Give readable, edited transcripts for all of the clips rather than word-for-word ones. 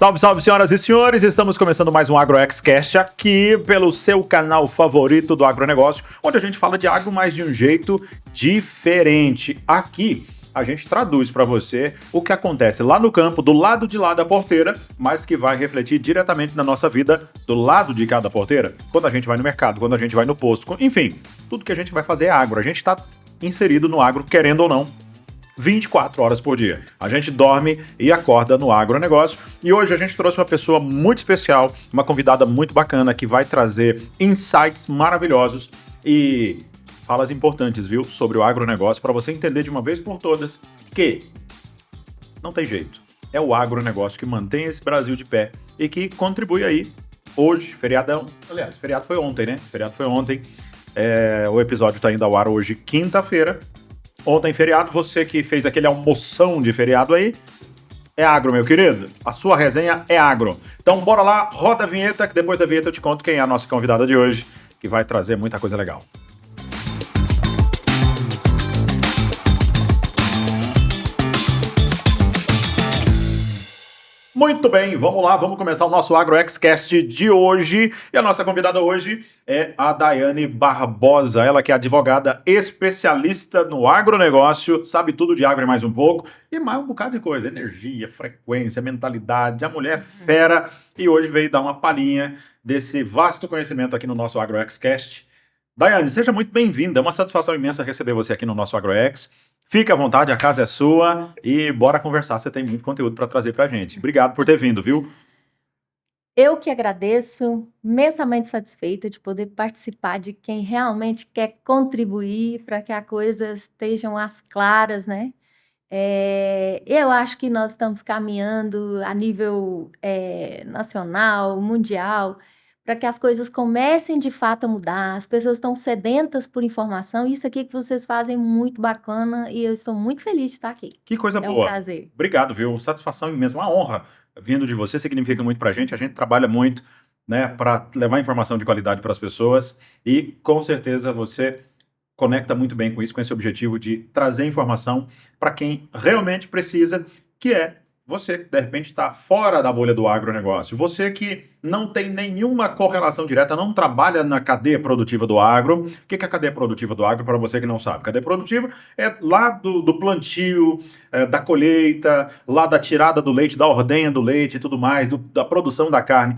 Salve, salve, senhoras e senhores! Estamos começando mais um AgroXcast aqui pelo seu canal favorito do agronegócio, onde a gente fala de agro, mas de um jeito diferente. Aqui a gente traduz para você o que acontece lá no campo, do lado de lá da porteira, mas que vai refletir diretamente na nossa vida do lado de cada porteira. Quando a gente vai no mercado, quando a gente vai no posto, enfim, tudo que a gente vai fazer é agro. A gente está inserido no agro, querendo ou não, 24 horas por dia. A gente dorme e acorda no agronegócio. E hoje a gente trouxe uma pessoa muito especial, uma convidada muito bacana que vai trazer insights maravilhosos e falas importantes, viu, sobre o agronegócio, para você entender de uma vez por todas que não tem jeito. É o agronegócio que mantém esse Brasil de pé e que contribui aí hoje, feriadão. Aliás, feriado foi ontem, né? Feriado foi ontem. O episódio está indo ao ar hoje, quinta-feira. Ontem feriado, você que fez aquele almoção de feriado aí, é agro, meu querido. A sua resenha é agro. Então bora lá, roda a vinheta, que depois da vinheta eu te conto quem é a nossa convidada de hoje, que vai trazer muita coisa legal. Muito bem, vamos lá, vamos começar o nosso AgroXcast de hoje. E a nossa convidada hoje é a Daiane Barbosa, ela que é advogada especialista no agronegócio, sabe tudo de agro e mais um pouco, e mais um bocado de coisa, energia, frequência, mentalidade, a mulher é fera, e hoje veio dar uma palhinha desse vasto conhecimento aqui no nosso AgroXcast. Daiane, seja muito bem-vinda, é uma satisfação imensa receber você aqui no nosso AgroX. Fique à vontade, a casa é sua e bora conversar, você tem muito conteúdo para trazer pra gente. Obrigado por ter vindo, viu? Eu que agradeço, imensamente satisfeita de poder participar de quem realmente quer contribuir para que as coisas estejam às claras, né? Eu acho que nós estamos caminhando a nível nacional, mundial, para que as coisas comecem de fato a mudar. As pessoas estão sedentas por informação, e isso aqui que vocês fazem muito bacana, e eu estou muito feliz de estar aqui. Que coisa É um boa. prazer. Obrigado, viu? Satisfação imensa, uma honra vindo de você, significa muito pra gente. A gente trabalha muito, né, para levar informação de qualidade para as pessoas e com certeza você conecta muito bem com isso, com esse objetivo de trazer informação para quem realmente precisa, que é você que de repente está fora da bolha do agronegócio, você que não tem nenhuma correlação direta, não trabalha na cadeia produtiva do agro. O que é a cadeia produtiva do agro, para você que não sabe? Cadeia produtiva é lá do plantio, da colheita, lá da tirada do leite, da ordenha do leite e tudo mais, da produção da carne,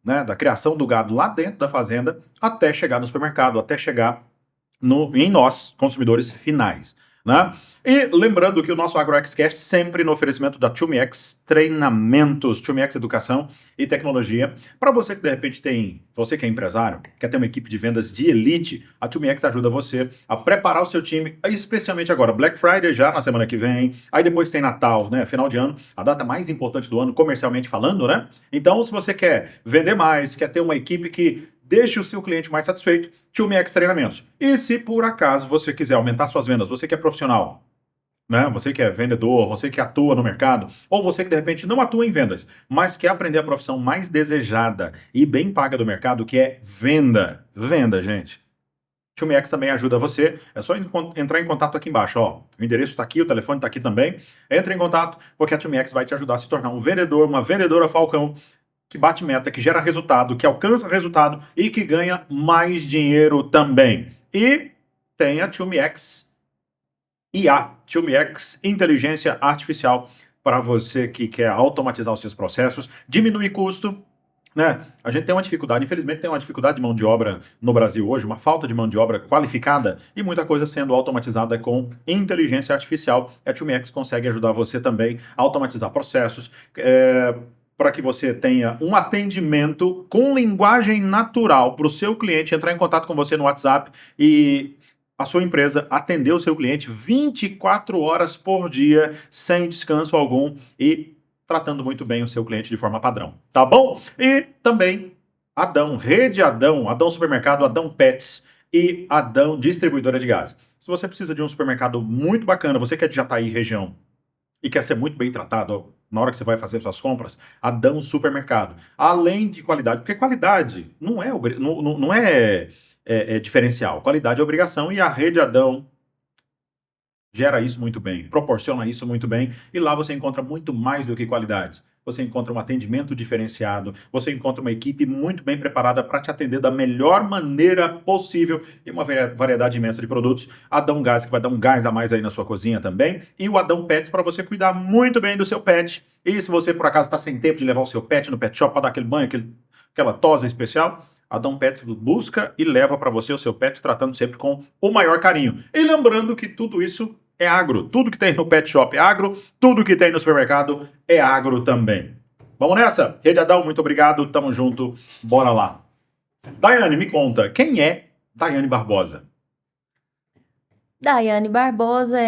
né, da criação do gado lá dentro da fazenda, até chegar no supermercado, até chegar em nós, consumidores finais, né? E lembrando que o nosso AgroXcast sempre no oferecimento da 2MX Treinamentos, 2MX Educação e Tecnologia. Para você que de repente você que é empresário, quer ter uma equipe de vendas de elite, a 2MX ajuda você a preparar o seu time, especialmente agora, Black Friday já na semana que vem, aí depois tem Natal, né, final de ano, a data mais importante do ano comercialmente falando, né? Então, se você quer vender mais, quer ter uma equipe que deixe o seu cliente mais satisfeito, 2MX Treinamentos. E se por acaso você quiser aumentar suas vendas, você que é profissional, né? Você que é vendedor, você que atua no mercado, ou você que de repente não atua em vendas, mas quer aprender a profissão mais desejada e bem paga do mercado, que é venda. Venda, gente. 2MX também ajuda você. É só entrar em contato aqui embaixo, ó. O endereço está aqui, o telefone está aqui também. Entre em contato, porque a 2MX vai te ajudar a se tornar um vendedor, uma vendedora falcão, que bate meta, que gera resultado, que alcança resultado e que ganha mais dinheiro também. E tem a 2MX IA, 2MX Inteligência Artificial, para você que quer automatizar os seus processos, diminuir custo, né? A gente tem uma dificuldade, infelizmente tem uma dificuldade de mão de obra no Brasil hoje, uma falta de mão de obra qualificada e muita coisa sendo automatizada com inteligência artificial. A 2MX consegue ajudar você também a automatizar processos, para que você tenha um atendimento com linguagem natural para o seu cliente entrar em contato com você no WhatsApp e a sua empresa atender o seu cliente 24 horas por dia, sem descanso algum e tratando muito bem o seu cliente de forma padrão, tá bom? E também Adão, Rede Adão, Adão Supermercado, Adão Pets e Adão Distribuidora de Gás. Se você precisa de um supermercado muito bacana, você que é de Jataí região, e quer ser muito bem tratado na hora que você vai fazer suas compras, Adão Supermercado. Além de qualidade, porque qualidade não é diferencial. Qualidade é obrigação e a Rede Adão gera isso muito bem, proporciona isso muito bem e lá você encontra muito mais do que qualidade. você encontra um atendimento diferenciado, você encontra uma equipe muito bem preparada para te atender da melhor maneira possível e uma variedade imensa de produtos. Adão Gás, que vai dar um gás a mais aí na sua cozinha também, e o Adão Pets para você cuidar muito bem do seu pet. E se você por acaso está sem tempo de levar o seu pet no pet shop para dar aquele banho, aquela tosa especial, a Dom Pets busca e leva para você o seu pet, tratando sempre com o maior carinho. E lembrando que tudo isso é agro. Tudo que tem no pet shop é agro, tudo que tem no supermercado é agro também. Vamos nessa? Rede Adão, muito obrigado, tamo junto, bora lá. Daiane, me conta, quem é Daiane Barbosa? Daiane Barbosa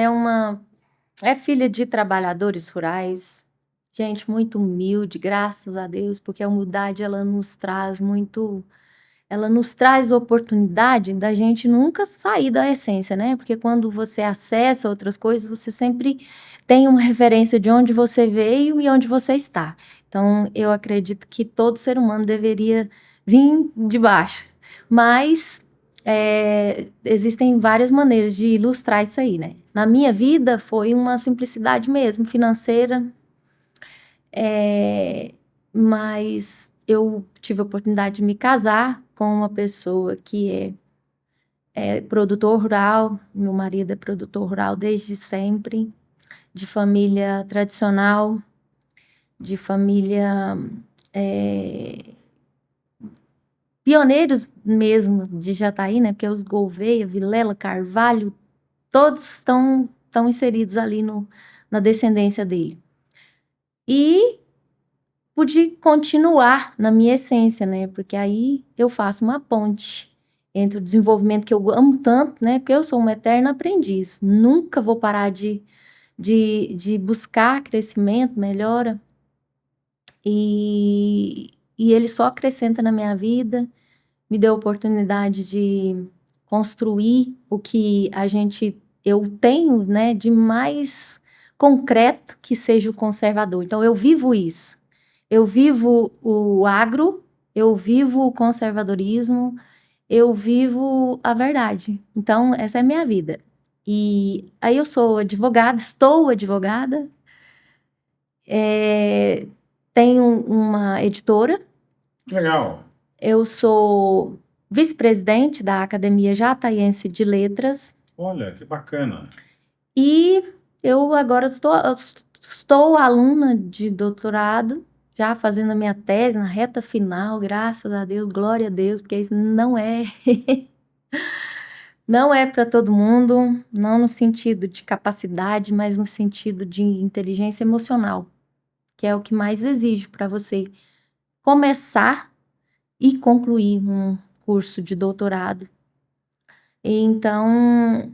é filha de trabalhadores rurais, gente muito humilde, graças a Deus, porque a humildade ela nos traz oportunidade da gente nunca sair da essência, né? Porque quando você acessa outras coisas, você sempre tem uma referência de onde você veio e onde você está. Então, eu acredito que todo ser humano deveria vir de baixo. Mas existem várias maneiras de ilustrar isso aí, né? Na minha vida, foi uma simplicidade mesmo, financeira. Mas eu tive a oportunidade de me casar com uma pessoa que é produtor rural. Meu marido é produtor rural desde sempre, de família tradicional, de família pioneiros mesmo de Jataí, né? Porque os Gouveia, Vilela, Carvalho, todos estão inseridos ali na descendência dele. E pude continuar na minha essência, né? Porque aí eu faço uma ponte entre o desenvolvimento que eu amo tanto, né? Porque eu sou uma eterna aprendiz. Nunca vou parar de buscar crescimento, melhora. E ele só acrescenta na minha vida, me deu a oportunidade de construir o que eu tenho, né? De mais concreto que seja o conservador. Então, eu vivo isso. Eu vivo o agro, eu vivo o conservadorismo, eu vivo a verdade. Então, essa é a minha vida. E aí eu sou advogada, estou advogada, tenho uma editora. Legal. Eu sou vice-presidente da Academia Jataiense de Letras. Olha, que bacana. E eu agora estou aluna de doutorado, já fazendo a minha tese na reta final, graças a Deus, glória a Deus, porque isso não é não é para todo mundo, não no sentido de capacidade, mas no sentido de inteligência emocional, que é o que mais exige para você começar e concluir um curso de doutorado. Então,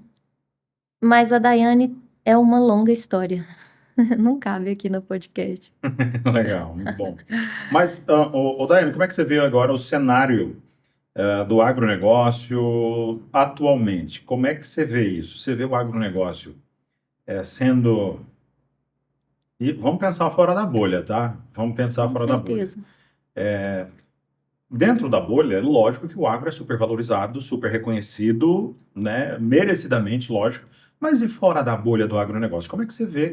mas a Daiane é uma longa história. Não cabe aqui no podcast. Legal, muito bom. Mas, Daiane, como é que você vê agora o cenário do agronegócio atualmente? Como é que você vê isso? Você vê o agronegócio sendo... E vamos pensar fora da bolha, tá? Vamos pensar Com fora da bolha. certeza. Dentro da bolha, é lógico que o agro é super valorizado, super reconhecido, né? Merecidamente, lógico. Mas e fora da bolha do agronegócio? Como é que você vê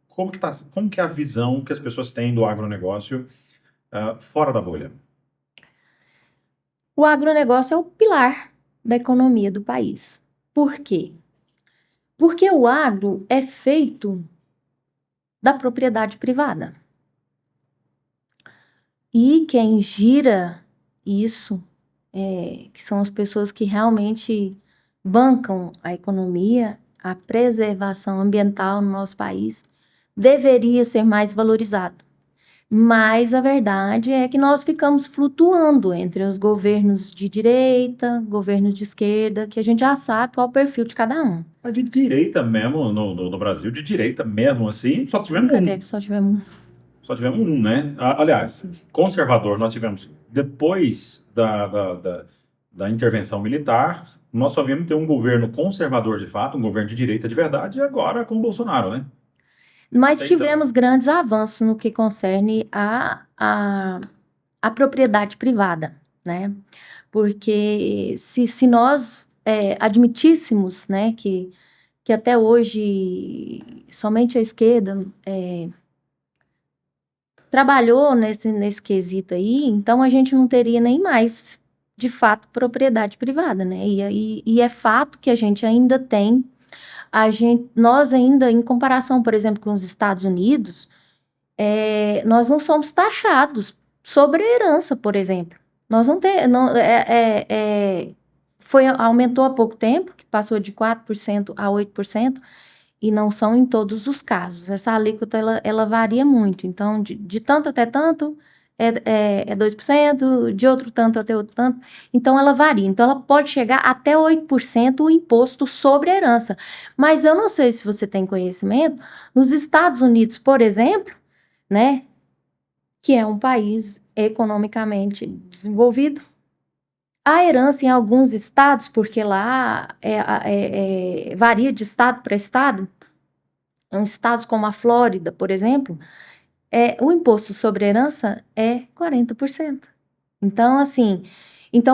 como que é a visão que as pessoas têm do agronegócio fora da bolha? O agronegócio é o pilar da economia do país. Por quê? Porque o agro é feito da propriedade privada. E quem gira isso, que são as pessoas que realmente bancam a economia, a preservação ambiental no nosso país, deveria ser mais valorizado. Mas a verdade é que nós ficamos flutuando entre os governos de direita, governos de esquerda, que a gente já sabe qual é o perfil de cada um. Mas de direita mesmo, no Brasil, de direita mesmo, assim, só tivemos Nunca um. teve, só tivemos Só tivemos um, né? Aliás, um. conservador nós tivemos depois da intervenção militar, nós só vimos ter um governo conservador de fato, um governo de direita de verdade, e agora com o Bolsonaro, né? Mas Até então. tivemos grandes avanços no que concerne a propriedade privada, né? Porque se nós admitíssemos, né, que até hoje somente a esquerda trabalhou nesse quesito aí, então a gente não teria nem mais, de fato, propriedade privada, né? E é fato que a gente ainda tem, nós ainda, em comparação, por exemplo, com os Estados Unidos, nós não somos taxados sobre a herança, por exemplo. Nós não temos, aumentou há pouco tempo, que passou de 4% a 8%, e não são em todos os casos. Essa alíquota, ela varia muito. Então, de tanto até tanto, é 2%, de outro tanto até outro tanto. Então, ela varia. Então, ela pode chegar até 8% o imposto sobre a herança. Mas eu não sei se você tem conhecimento, nos Estados Unidos, por exemplo, né, que é um país economicamente desenvolvido, a herança em alguns estados, porque lá varia de estado para estado, em estados como a Flórida, por exemplo, o imposto sobre herança é 40%. Então, assim,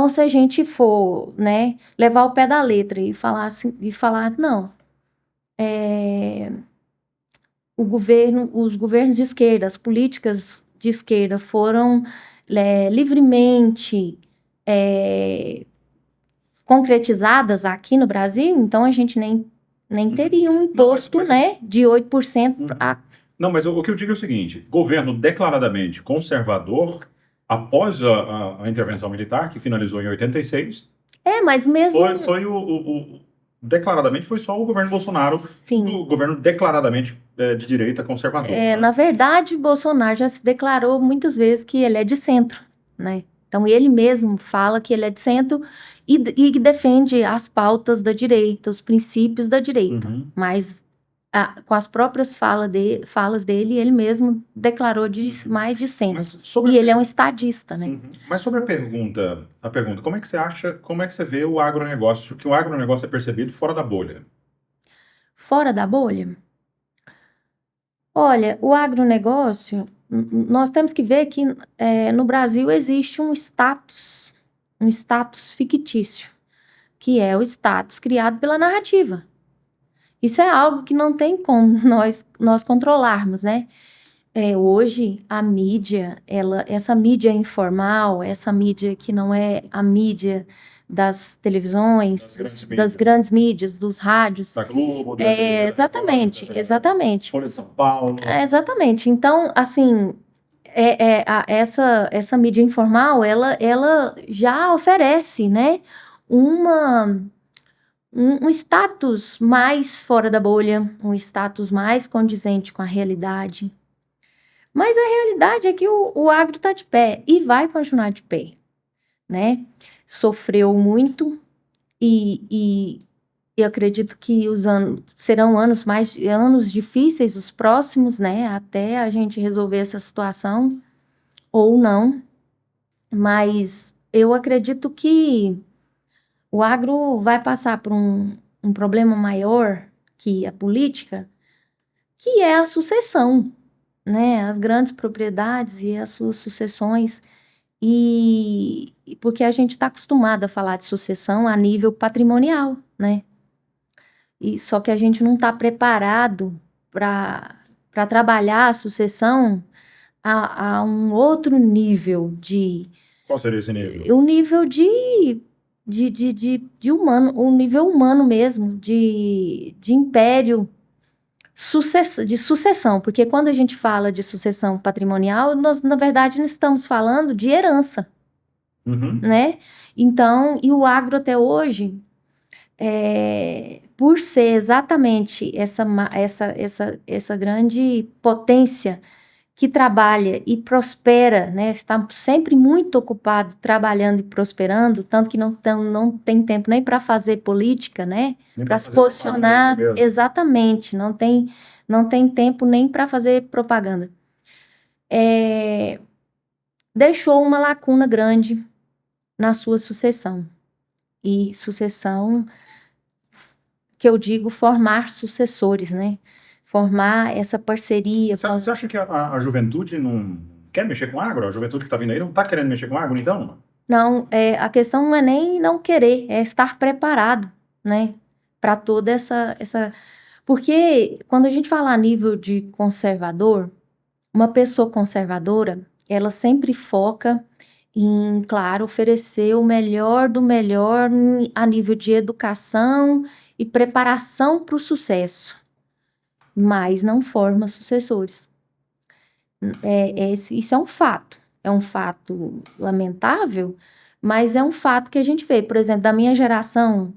se a gente for, né, levar o pé da letra e falar assim, não, os governos de esquerda, as políticas de esquerda foram livremente concretizadas aqui no Brasil, então a gente nem teria um imposto, né, de 8% a... Não, mas o que eu digo é o seguinte, governo declaradamente conservador, após a intervenção militar, que finalizou em 86... mas mesmo... declaradamente foi só o governo Bolsonaro, o governo declaradamente de direita conservador. Né? Na verdade, Bolsonaro já se declarou muitas vezes que ele é de centro, né? Então, ele mesmo fala que ele é de centro e que defende as pautas da direita, os princípios da direita. Uhum. Mas, com as próprias falas dele, ele mesmo declarou mais de centro. E ele é um estadista, né? Uhum. Mas sobre a pergunta, como é que você vê o agronegócio, que o agronegócio é percebido fora da bolha? Fora da bolha? Olha, o agronegócio, nós temos que ver que no Brasil existe um status fictício, que é o status criado pela narrativa. Isso é algo que não tem como nós controlarmos, né? Hoje, a mídia, essa mídia informal, essa mídia que não é a mídia das televisões, das grandes mídias, dos rádios. Da Globo, exatamente. Folha de São Paulo. Exatamente. Então, assim, essa mídia informal, ela já oferece, né, um status mais fora da bolha, um status mais condizente com a realidade. Mas a realidade é que o agro está de pé e vai continuar de pé, né? Sofreu muito e eu acredito que serão anos difíceis os próximos, né? Até a gente resolver essa situação ou não. Mas eu acredito que o agro vai passar por um problema maior que a política, que é a sucessão, né? As grandes propriedades e as suas sucessões. E porque a gente está acostumado a falar de sucessão a nível patrimonial, né? Só que a gente não está preparado para trabalhar a sucessão a um outro nível de... Qual seria esse nível? Um nível de humano, um nível humano mesmo, de império, de sucessão. Porque quando a gente fala de sucessão patrimonial, nós, na verdade, não estamos falando de herança, né? Então, e o agro até hoje... por ser exatamente essa grande potência que trabalha e prospera, né? Está sempre muito ocupado trabalhando e prosperando, tanto que não tem tempo nem para fazer política, né? Para se posicionar, exatamente, não tem tempo nem para fazer propaganda. Deixou uma lacuna grande na sua sucessão. E sucessão, que eu digo, formar sucessores, né? Formar essa parceria. Você acha que a juventude não quer mexer com agro? A juventude que está vindo aí não está querendo mexer com agro, então? Não, a questão não é nem não querer, é estar preparado, né? Para toda essa... Porque quando a gente fala a nível de conservador, uma pessoa conservadora, ela sempre foca em, claro, oferecer o melhor do melhor a nível de educação e preparação para o sucesso, mas não forma sucessores. Isso é um fato lamentável, mas é um fato que a gente vê. Por exemplo, da minha geração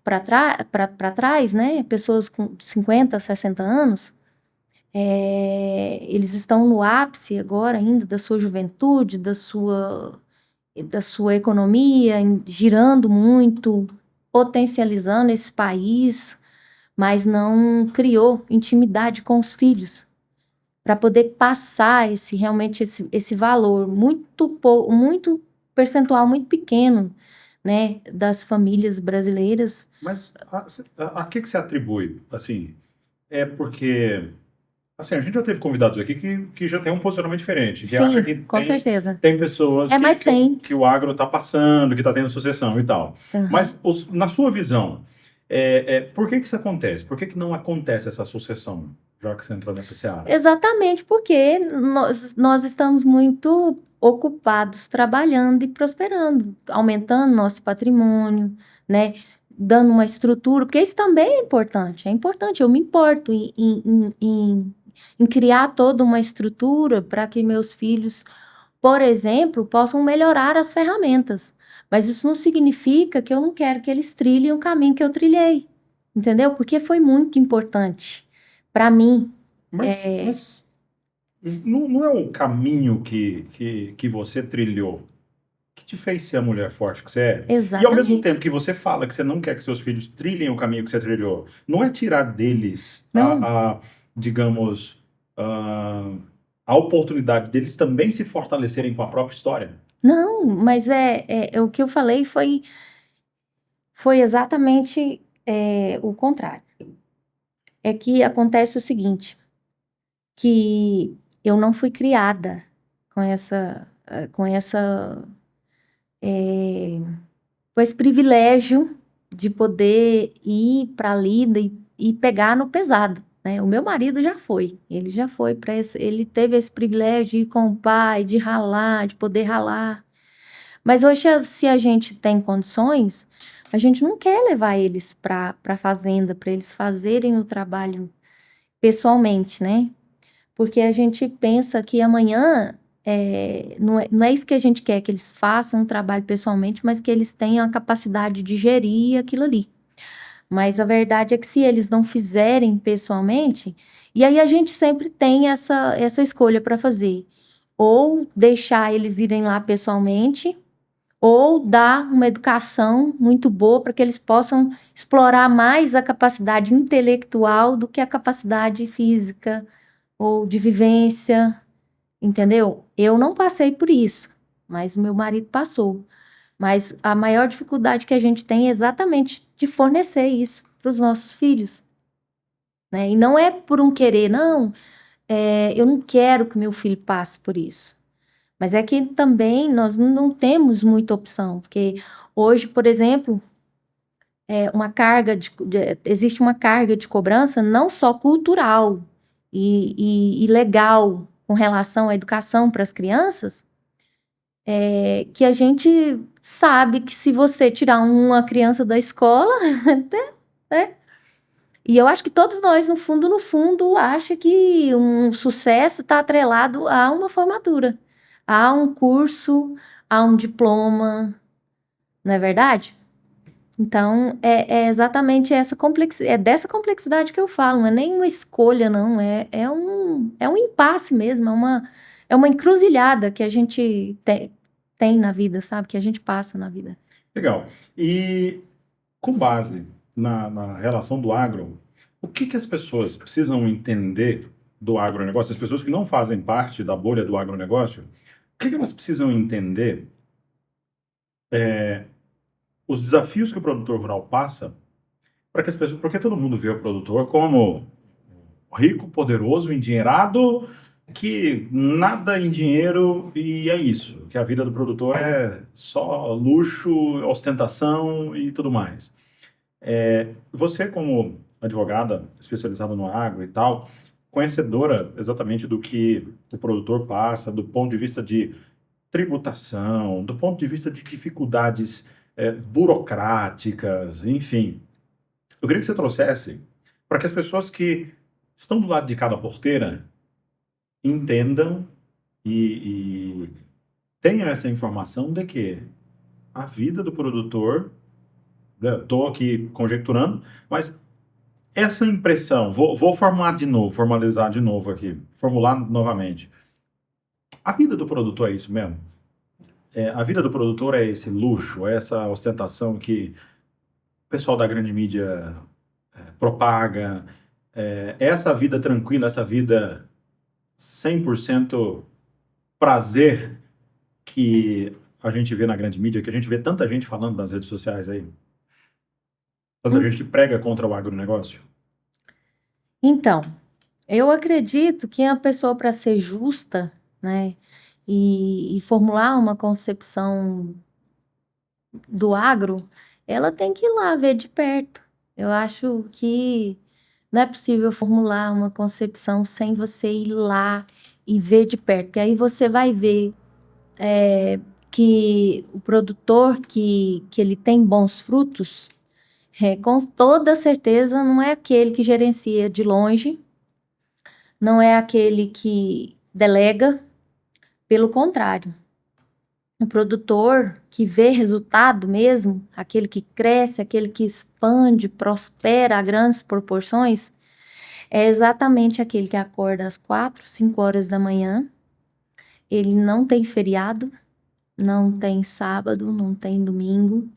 para trás, né, pessoas com 50, 60 anos, eles estão no ápice agora ainda da sua juventude, da sua economia, girando muito, potencializando esse país, mas não criou intimidade com os filhos para poder passar realmente esse valor muito percentual muito pequeno, né, das famílias brasileiras. Mas a que você atribui? Assim, é porque assim, a gente já teve convidados aqui que já tem um posicionamento diferente, que acha que Sim, com certeza. tem pessoas Mas tem. que o agro está passando, que está tendo sucessão e tal. Uhum. Mas na sua visão, por que isso acontece? Por que não acontece essa sucessão, já que você entrou nessa seara? Exatamente porque nós estamos muito ocupados trabalhando e prosperando, aumentando nosso patrimônio, né? Dando uma estrutura, porque isso também é importante. É importante, eu me importo em criar toda uma estrutura para que meus filhos, por exemplo, possam melhorar as ferramentas. Mas isso não significa que eu não quero que eles trilhem o caminho que eu trilhei, entendeu? Porque foi muito importante para mim. Mas não é o caminho que você trilhou que te fez ser a mulher forte que você é? E ao mesmo Exatamente. tempo que você fala que você não quer que seus filhos trilhem o caminho que você trilhou, não é tirar deles Não. digamos, a oportunidade deles também se fortalecerem com a própria história? Não, mas o que eu falei foi exatamente o contrário. É que acontece o seguinte, que eu não fui criada com esse privilégio de poder ir para a lida e pegar no pesado, né? O meu marido ele já foi para ele teve esse privilégio de ir com o pai, de ralar, de poder ralar. Mas hoje, se a gente tem condições, a gente não quer levar eles para a fazenda, para eles fazerem o trabalho pessoalmente, né? Porque a gente pensa que amanhã não é isso que a gente quer, que eles façam o trabalho pessoalmente, mas que eles tenham a capacidade de gerir aquilo ali. Mas a verdade é que se eles não fizerem pessoalmente, e aí a gente sempre tem essa escolha para fazer. Ou deixar eles irem lá pessoalmente, ou dar uma educação muito boa para que eles possam explorar mais a capacidade intelectual do que a capacidade física ou de vivência, entendeu? Eu não passei por isso, mas meu marido passou. Mas a maior dificuldade que a gente tem é exatamente de fornecer isso para os nossos filhos, né? E não é por um querer, não. Eu não quero que meu filho passe por isso. Mas é que também nós não temos muita opção, porque hoje, por exemplo, existe uma carga de cobrança não só cultural e legal com relação à educação para as crianças, que a gente sabe que se você tirar uma criança da escola, né? E eu acho que todos nós, no fundo, acha que um sucesso está atrelado a uma formatura, a um curso, a um diploma, não é verdade? Então, é exatamente dessa complexidade que eu falo, não é nem uma escolha, não, é um impasse mesmo, é uma encruzilhada que a gente tem na vida, sabe? Que a gente passa na vida. Legal. E com base na relação do agro, o que as pessoas precisam entender do agronegócio, as pessoas que não fazem parte da bolha do agronegócio, o que elas precisam entender os desafios que o produtor rural passa para que as pessoas, porque todo mundo vê o produtor como rico, poderoso, endinheirado, que nada em dinheiro e é isso, que a vida do produtor é só luxo, ostentação e tudo mais. Você como advogada especializada no agro e tal, conhecedora exatamente do que o produtor passa, do ponto de vista de tributação, do ponto de vista de dificuldades burocráticas, enfim. Eu queria que você trouxesse para que as pessoas que estão do lado de cada porteira entendam e tenham essa informação de que a vida do produtor, estou aqui conjecturando, mas essa impressão, vou formalizar de novo aqui, formular novamente. A vida do produtor é isso mesmo? A vida do produtor é esse luxo, é essa ostentação que o pessoal da grande mídia propaga, essa vida tranquila, essa vida 100% prazer que a gente vê na grande mídia, que a gente vê tanta gente falando nas redes sociais aí, tanta gente que prega contra o agronegócio. Então, eu acredito que a pessoa, para ser justa, né, e formular uma concepção do agro, ela tem que ir lá ver de perto. Eu acho que não é possível formular uma concepção sem você ir lá e ver de perto, porque aí você vai ver que o produtor que ele tem bons frutos, com toda certeza não é aquele que gerencia de longe, não é aquele que delega, pelo contrário. O produtor que vê resultado mesmo, aquele que cresce, aquele que expande, prospera a grandes proporções, é exatamente aquele que acorda às 4, 5 horas da manhã. Ele não tem feriado, não tem sábado, não tem domingo.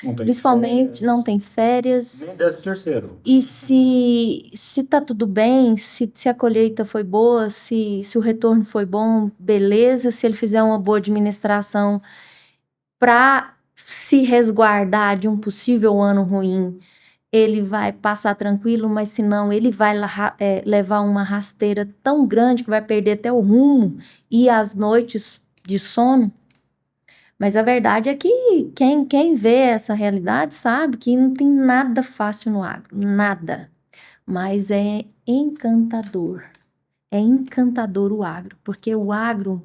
Não tem Principalmente férias, não tem nem férias. 13º. E se tá tudo bem, se a colheita foi boa, se o retorno foi bom, beleza. Se ele fizer uma boa administração para se resguardar de um possível ano ruim, ele vai passar tranquilo, mas se não, ele vai levar uma rasteira tão grande que vai perder até o rumo e as noites de sono. Mas a verdade é que quem vê essa realidade sabe que não tem nada fácil no agro, nada. Mas é encantador. É encantador o agro, porque o agro,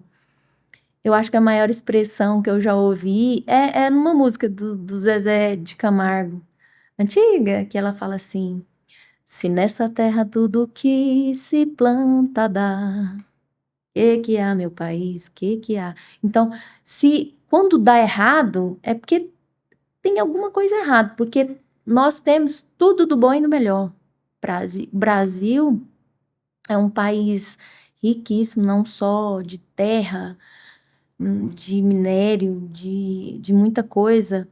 eu acho que a maior expressão que eu já ouvi é numa música do Zezé de Camargo, antiga, que ela fala assim: se nessa terra tudo que se planta dá, que há, meu país, que há? Então, se quando dá errado, é porque tem alguma coisa errada, porque nós temos tudo do bom e do melhor. Brasil é um país riquíssimo, não só de terra, de minério, de muita coisa,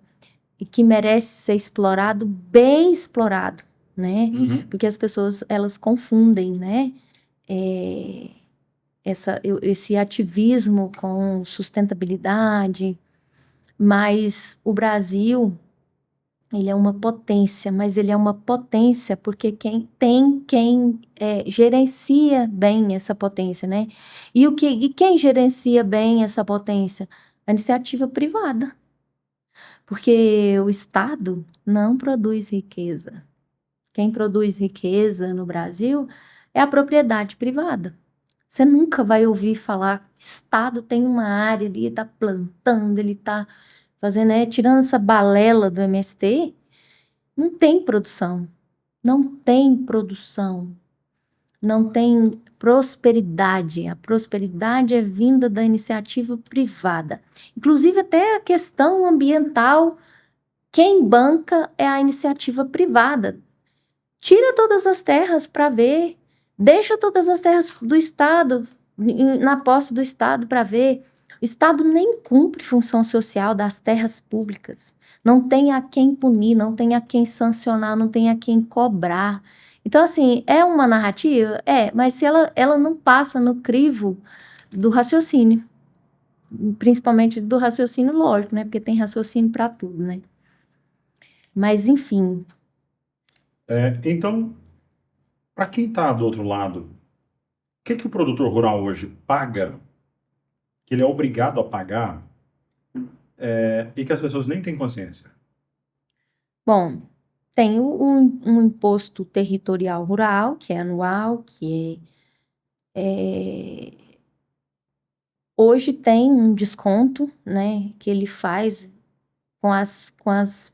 e que merece ser explorado, bem explorado, né? Uhum. Porque as pessoas, elas confundem, né? Esse ativismo com sustentabilidade, mas o Brasil, ele é uma potência, mas ele é uma potência porque quem gerencia bem essa potência, né? E quem gerencia bem essa potência? A iniciativa privada, porque o Estado não produz riqueza. Quem produz riqueza no Brasil é a propriedade privada. Você nunca vai ouvir falar que o Estado tem uma área ali, está plantando, ele está fazendo, tirando essa balela do MST, não tem produção. Não tem produção. Não tem prosperidade. A prosperidade é vinda da iniciativa privada. Inclusive, até a questão ambiental, quem banca é a iniciativa privada. Tira todas as terras para ver, deixa todas as terras do Estado, na posse do Estado para ver. O Estado nem cumpre função social das terras públicas. Não tem a quem punir, não tem a quem sancionar, não tem a quem cobrar. Então, assim, é uma narrativa? É, mas se ela não passa no crivo do raciocínio, principalmente do raciocínio lógico, né? Porque tem raciocínio para tudo, né? Mas, enfim. Então, para quem está do outro lado, o que o produtor rural hoje paga, que ele é obrigado a pagar, e que as pessoas nem têm consciência? Bom, tem um imposto territorial rural, que é anual, que É, hoje tem um desconto, né, que ele faz com as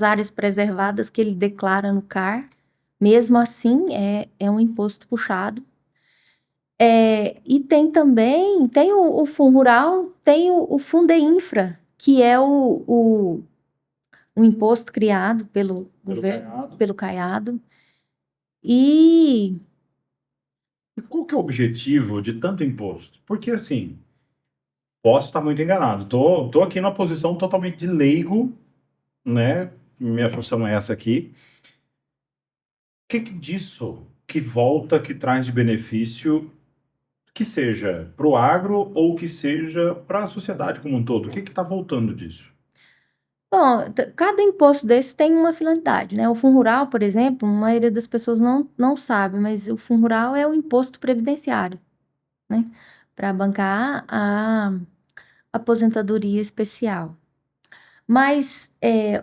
áreas preservadas que ele declara no CAR. Mesmo assim, é um imposto puxado. E tem também, tem o Fundo Rural, tem o Fundeinfra, que é o imposto criado pelo governo, Caiado. pelo Caiado. E, E qual que é o objetivo de tanto imposto? Porque, assim, posso estar muito enganado. Tô aqui numa posição totalmente de leigo, né? Minha função é essa aqui. O que disso que volta, que traz de benefício, que seja para o agro ou que seja para a sociedade como um todo? O que está voltando disso? bom, cada imposto desse tem uma finalidade, né? O Fundo Rural, por exemplo, a maioria das pessoas não sabe, mas o Fundo Rural é o imposto previdenciário, né? Para bancar a aposentadoria especial. Mas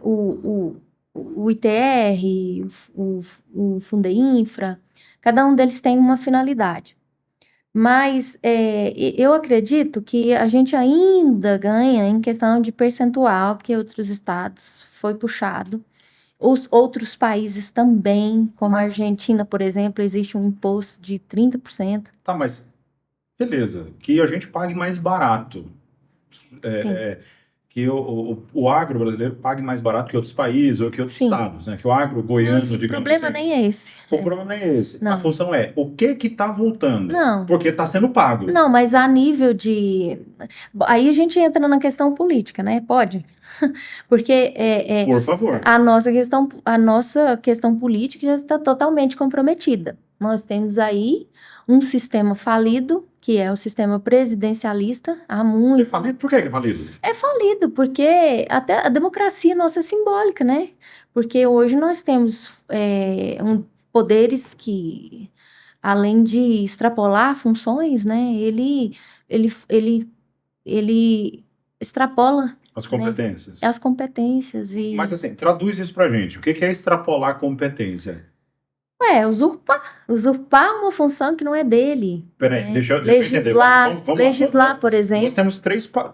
o ITR, o Fundeinfra, cada um deles tem uma finalidade. Mas eu acredito que a gente ainda ganha em questão de percentual, porque outros estados foi puxado. Os outros países também, como a Mas, Argentina, por exemplo, existe um imposto de 30%. tá, mas beleza, que a gente pague mais barato. Sim, Que o agro brasileiro pague mais barato que outros países ou que outros sim. estados, né? Que o agro goiano, Mas o digamos problema assim. nem é esse. O problema não é esse. A Não, função é o que está voltando? não. Porque está sendo pago. Não, mas a nível de. Aí a gente entra na questão política, né? Pode? Porque Por favor. a nossa questão política já está totalmente comprometida. Nós temos aí um sistema falido, que é o sistema presidencialista, há É muito. falido? Por que é falido? É falido, porque até a democracia nossa é simbólica, né? Porque hoje nós temos poderes que, além de extrapolar funções, né? Ele extrapola, As né, competências. as competências Mas e, assim, traduz isso pra gente. O que é extrapolar competência? usurpar uma função que não é dele, Peraí, né? deixa eu entender. Vamos lá. Legislar, por exemplo. Nós temos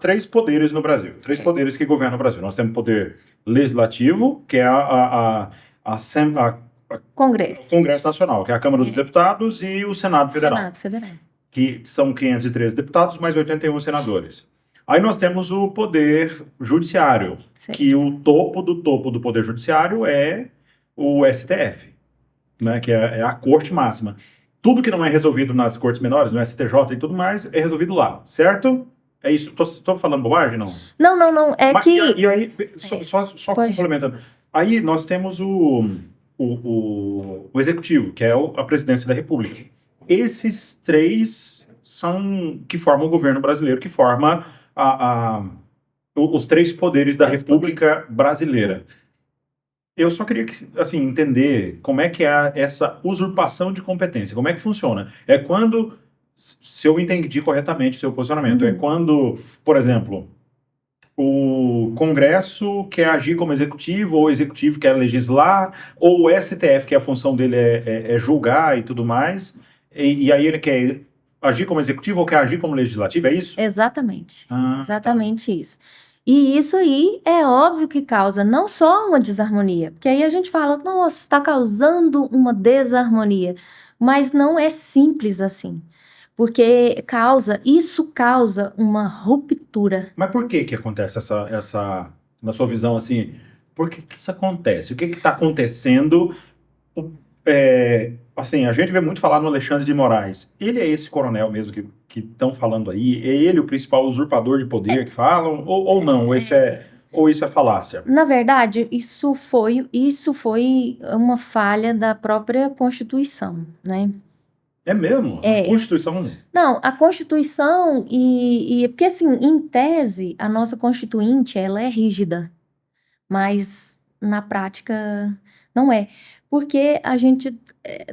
três poderes no Brasil. Três Certo. poderes que governam o Brasil. Nós temos o poder legislativo, que é a Congresso, Congresso Nacional, que é a Câmara dos É. Deputados e o Senado Federal, Senado Federal. que são 513 deputados mais 81 senadores. Aí nós temos o poder judiciário, Certo. que o topo do poder judiciário é o STF, né, que é a corte máxima. Tudo que não é resolvido nas cortes menores, no STJ e tudo mais, é resolvido lá, certo? É isso. Tô falando bobagem, não? Não, é Mas, que... e aí, só Pode. complementando. Aí nós temos o executivo, que é a presidência da República. Esses três são que formam o governo brasileiro, que forma os três poderes da três República Brasileira. Eu só queria assim, entender como é que é essa usurpação de competência, como é que funciona. É quando, se eu entendi corretamente o seu posicionamento, é Uhum. quando, por exemplo, o Congresso quer agir como executivo, ou o executivo quer legislar, ou o STF, que a função dele é julgar e tudo mais, e aí ele quer agir como executivo ou quer agir como legislativo, é isso? Exatamente. Ah, tá. Exatamente isso. E isso aí é óbvio que causa não só uma desarmonia, porque aí a gente fala, nossa, está causando uma desarmonia, mas não é simples assim, porque isso causa uma ruptura. Mas por que acontece na sua visão, assim, por que isso acontece? O que está acontecendo? Assim, a gente vê muito falar no Alexandre de Moraes. Ele é esse coronel mesmo que estão falando aí? É ele o principal usurpador de poder que falam? Ou não? Ou isso é falácia? Na verdade, isso foi uma falha da própria Constituição, né? É mesmo? A Constituição. Não, a Constituição porque assim, em tese, a nossa Constituinte, ela é rígida, mas na prática não é, porque a gente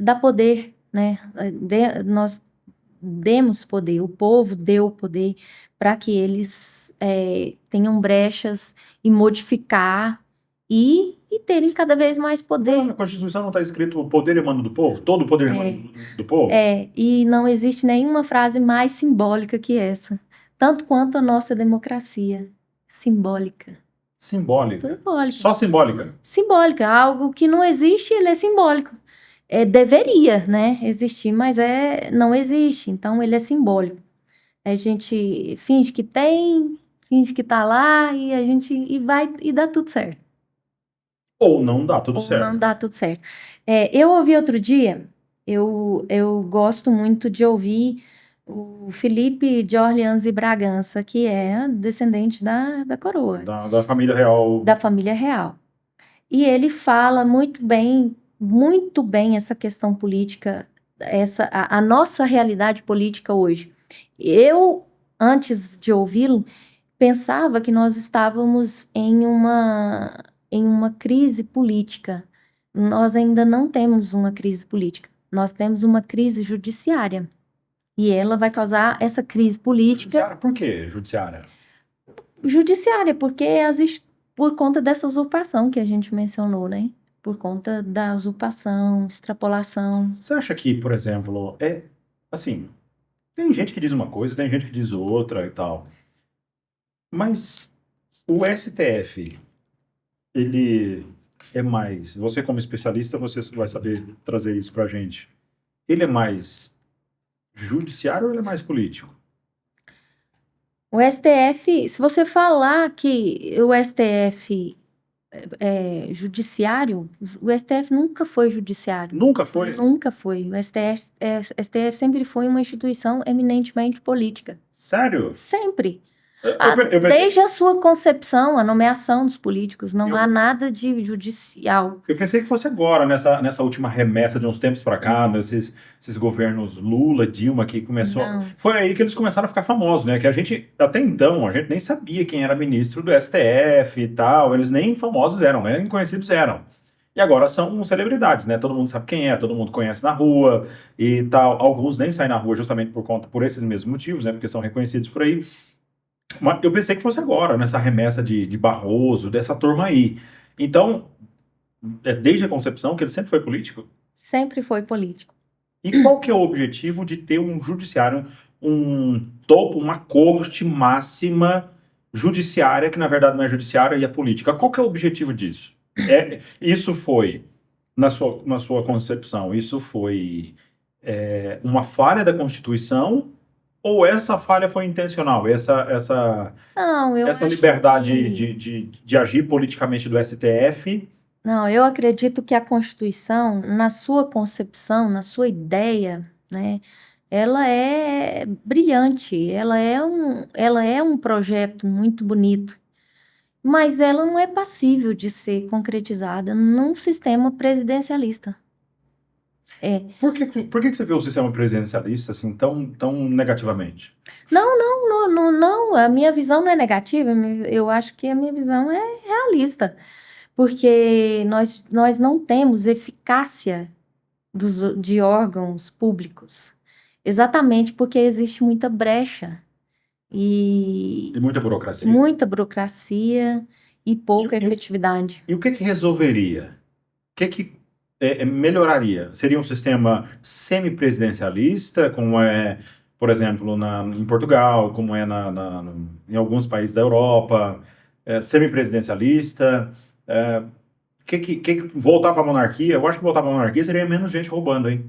dá poder, né? Nós demos poder, o povo deu poder para que eles tenham brechas e modificar e terem cada vez mais Na poder. Constituição não está escrito o poder emana do povo? Todo o poder emana do povo? E não existe nenhuma frase mais simbólica que essa. Tanto quanto a nossa democracia. Simbólica. Simbólica. Simbólica. Só simbólica. Simbólica. Algo que não existe, ele é simbólico. Deveria, né, existir, mas não existe. Então, ele é simbólico. A gente finge que tem, finge que tá lá e vai e dá tudo certo. Ou não dá tudo Ou certo. não dá tudo certo. Eu ouvi outro dia, eu gosto muito de ouvir o Felipe de Orleans e Bragança, que é descendente da coroa, Da família real. da família real. E ele fala muito bem essa questão política, a nossa realidade política hoje. Eu, antes de ouvi-lo, pensava que nós estávamos em uma crise política. Nós ainda não temos uma crise política. Nós temos uma crise judiciária. E ela vai causar essa crise política. Judiciária, por quê? Judiciária? Judiciária, porque por conta dessa usurpação que a gente mencionou, né? Por conta da usurpação, extrapolação. Você acha que, por exemplo, assim, tem gente que diz uma coisa, tem gente que diz outra e tal. Mas o STF, ele é mais. Você, como especialista, você vai saber trazer isso pra gente. Ele é mais judiciário ou ele é mais político? O STF, se você falar que o STF é judiciário, o STF nunca foi judiciário. Nunca foi? Nunca foi. O STF sempre foi uma instituição eminentemente política. Sério? Sempre. Eu pensei, Desde a sua concepção, a nomeação dos políticos, não Eu- há nada de judicial. eu pensei que fosse agora, nessa última remessa de uns tempos pra cá, nesses governos Lula, Dilma, que começou. Não. Foi aí que eles começaram a ficar famosos, né? Que a gente, até então, a gente nem sabia quem era ministro do STF e tal. Eles nem famosos eram, nem conhecidos eram. E agora são celebridades, né? Todo mundo sabe quem é, todo mundo conhece na rua e tal. Alguns nem saem na rua justamente por esses mesmos motivos, né? Porque são reconhecidos por aí. Mas eu pensei que fosse agora, nessa remessa de Barroso, dessa turma aí. Então, desde a concepção que ele sempre foi político. Sempre foi político. E qual que é o objetivo de ter um judiciário, um topo, uma corte máxima judiciária, que na verdade não é judiciária e é política? Qual que é o objetivo disso? Isso foi, na sua concepção, isso foi uma falha da Constituição ou essa falha foi intencional? Não, eu Essa acho liberdade que... de agir politicamente do STF. Não, eu acredito que a Constituição, na sua concepção, na sua ideia, né, ela é brilhante, ela é um projeto muito bonito, mas ela não é passível de ser concretizada num sistema presidencialista. Por que você vê o sistema presidencialista assim tão negativamente? Não, a minha visão não é negativa, eu acho que a minha visão é realista, porque nós não temos eficácia de órgãos públicos, exatamente porque existe muita brecha E e muita burocracia. muita burocracia e pouca E o- efetividade. E o que resolveria? O que melhoraria? Seria um sistema semipresidencialista, como é, por exemplo, em Portugal, como é em alguns países da Europa, semipresidencialista? Voltar para a monarquia? Eu acho que voltar para a monarquia seria menos gente roubando, hein?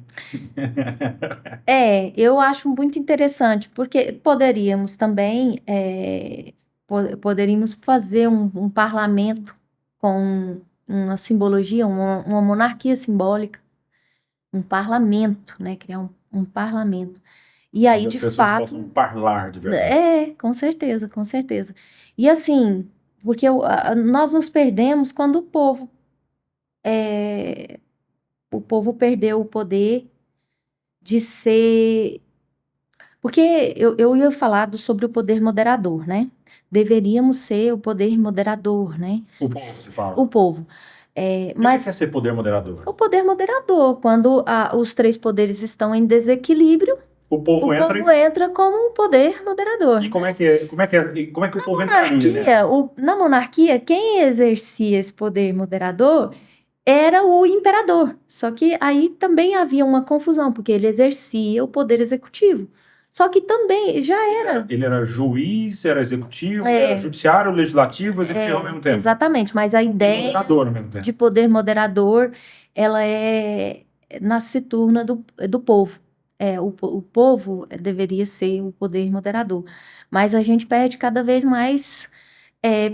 Eu acho muito interessante, porque poderíamos também, poderíamos fazer um parlamento com uma simbologia, uma monarquia simbólica, um parlamento, né? Criar um parlamento. E aí, Onde as de pessoas fato, possam falar de verdade. com certeza, com certeza. E assim, porque nós nos perdemos quando o povo perdeu o poder de ser. Porque eu ia falar sobre o poder moderador, né? Deveríamos ser o poder moderador, né? O povo, se fala. O povo. E o que Mas é ser poder moderador? o poder moderador, quando os três poderes estão em desequilíbrio, o povo O entra povo entra como um poder moderador. e como é que é, como é que o povo entraria Monarquia, nessa? na monarquia, quem exercia esse poder moderador era o imperador. Só que aí também havia uma confusão, porque ele exercia o poder executivo. Só que também já era. Ele era juiz, era executivo, era É, judiciário, legislativo, executivo ao mesmo tempo. exatamente, mas a E ideia moderador ao mesmo tempo. de poder moderador, ela é nasciturna do povo. O povo deveria ser o poder moderador. Mas a gente perde cada vez mais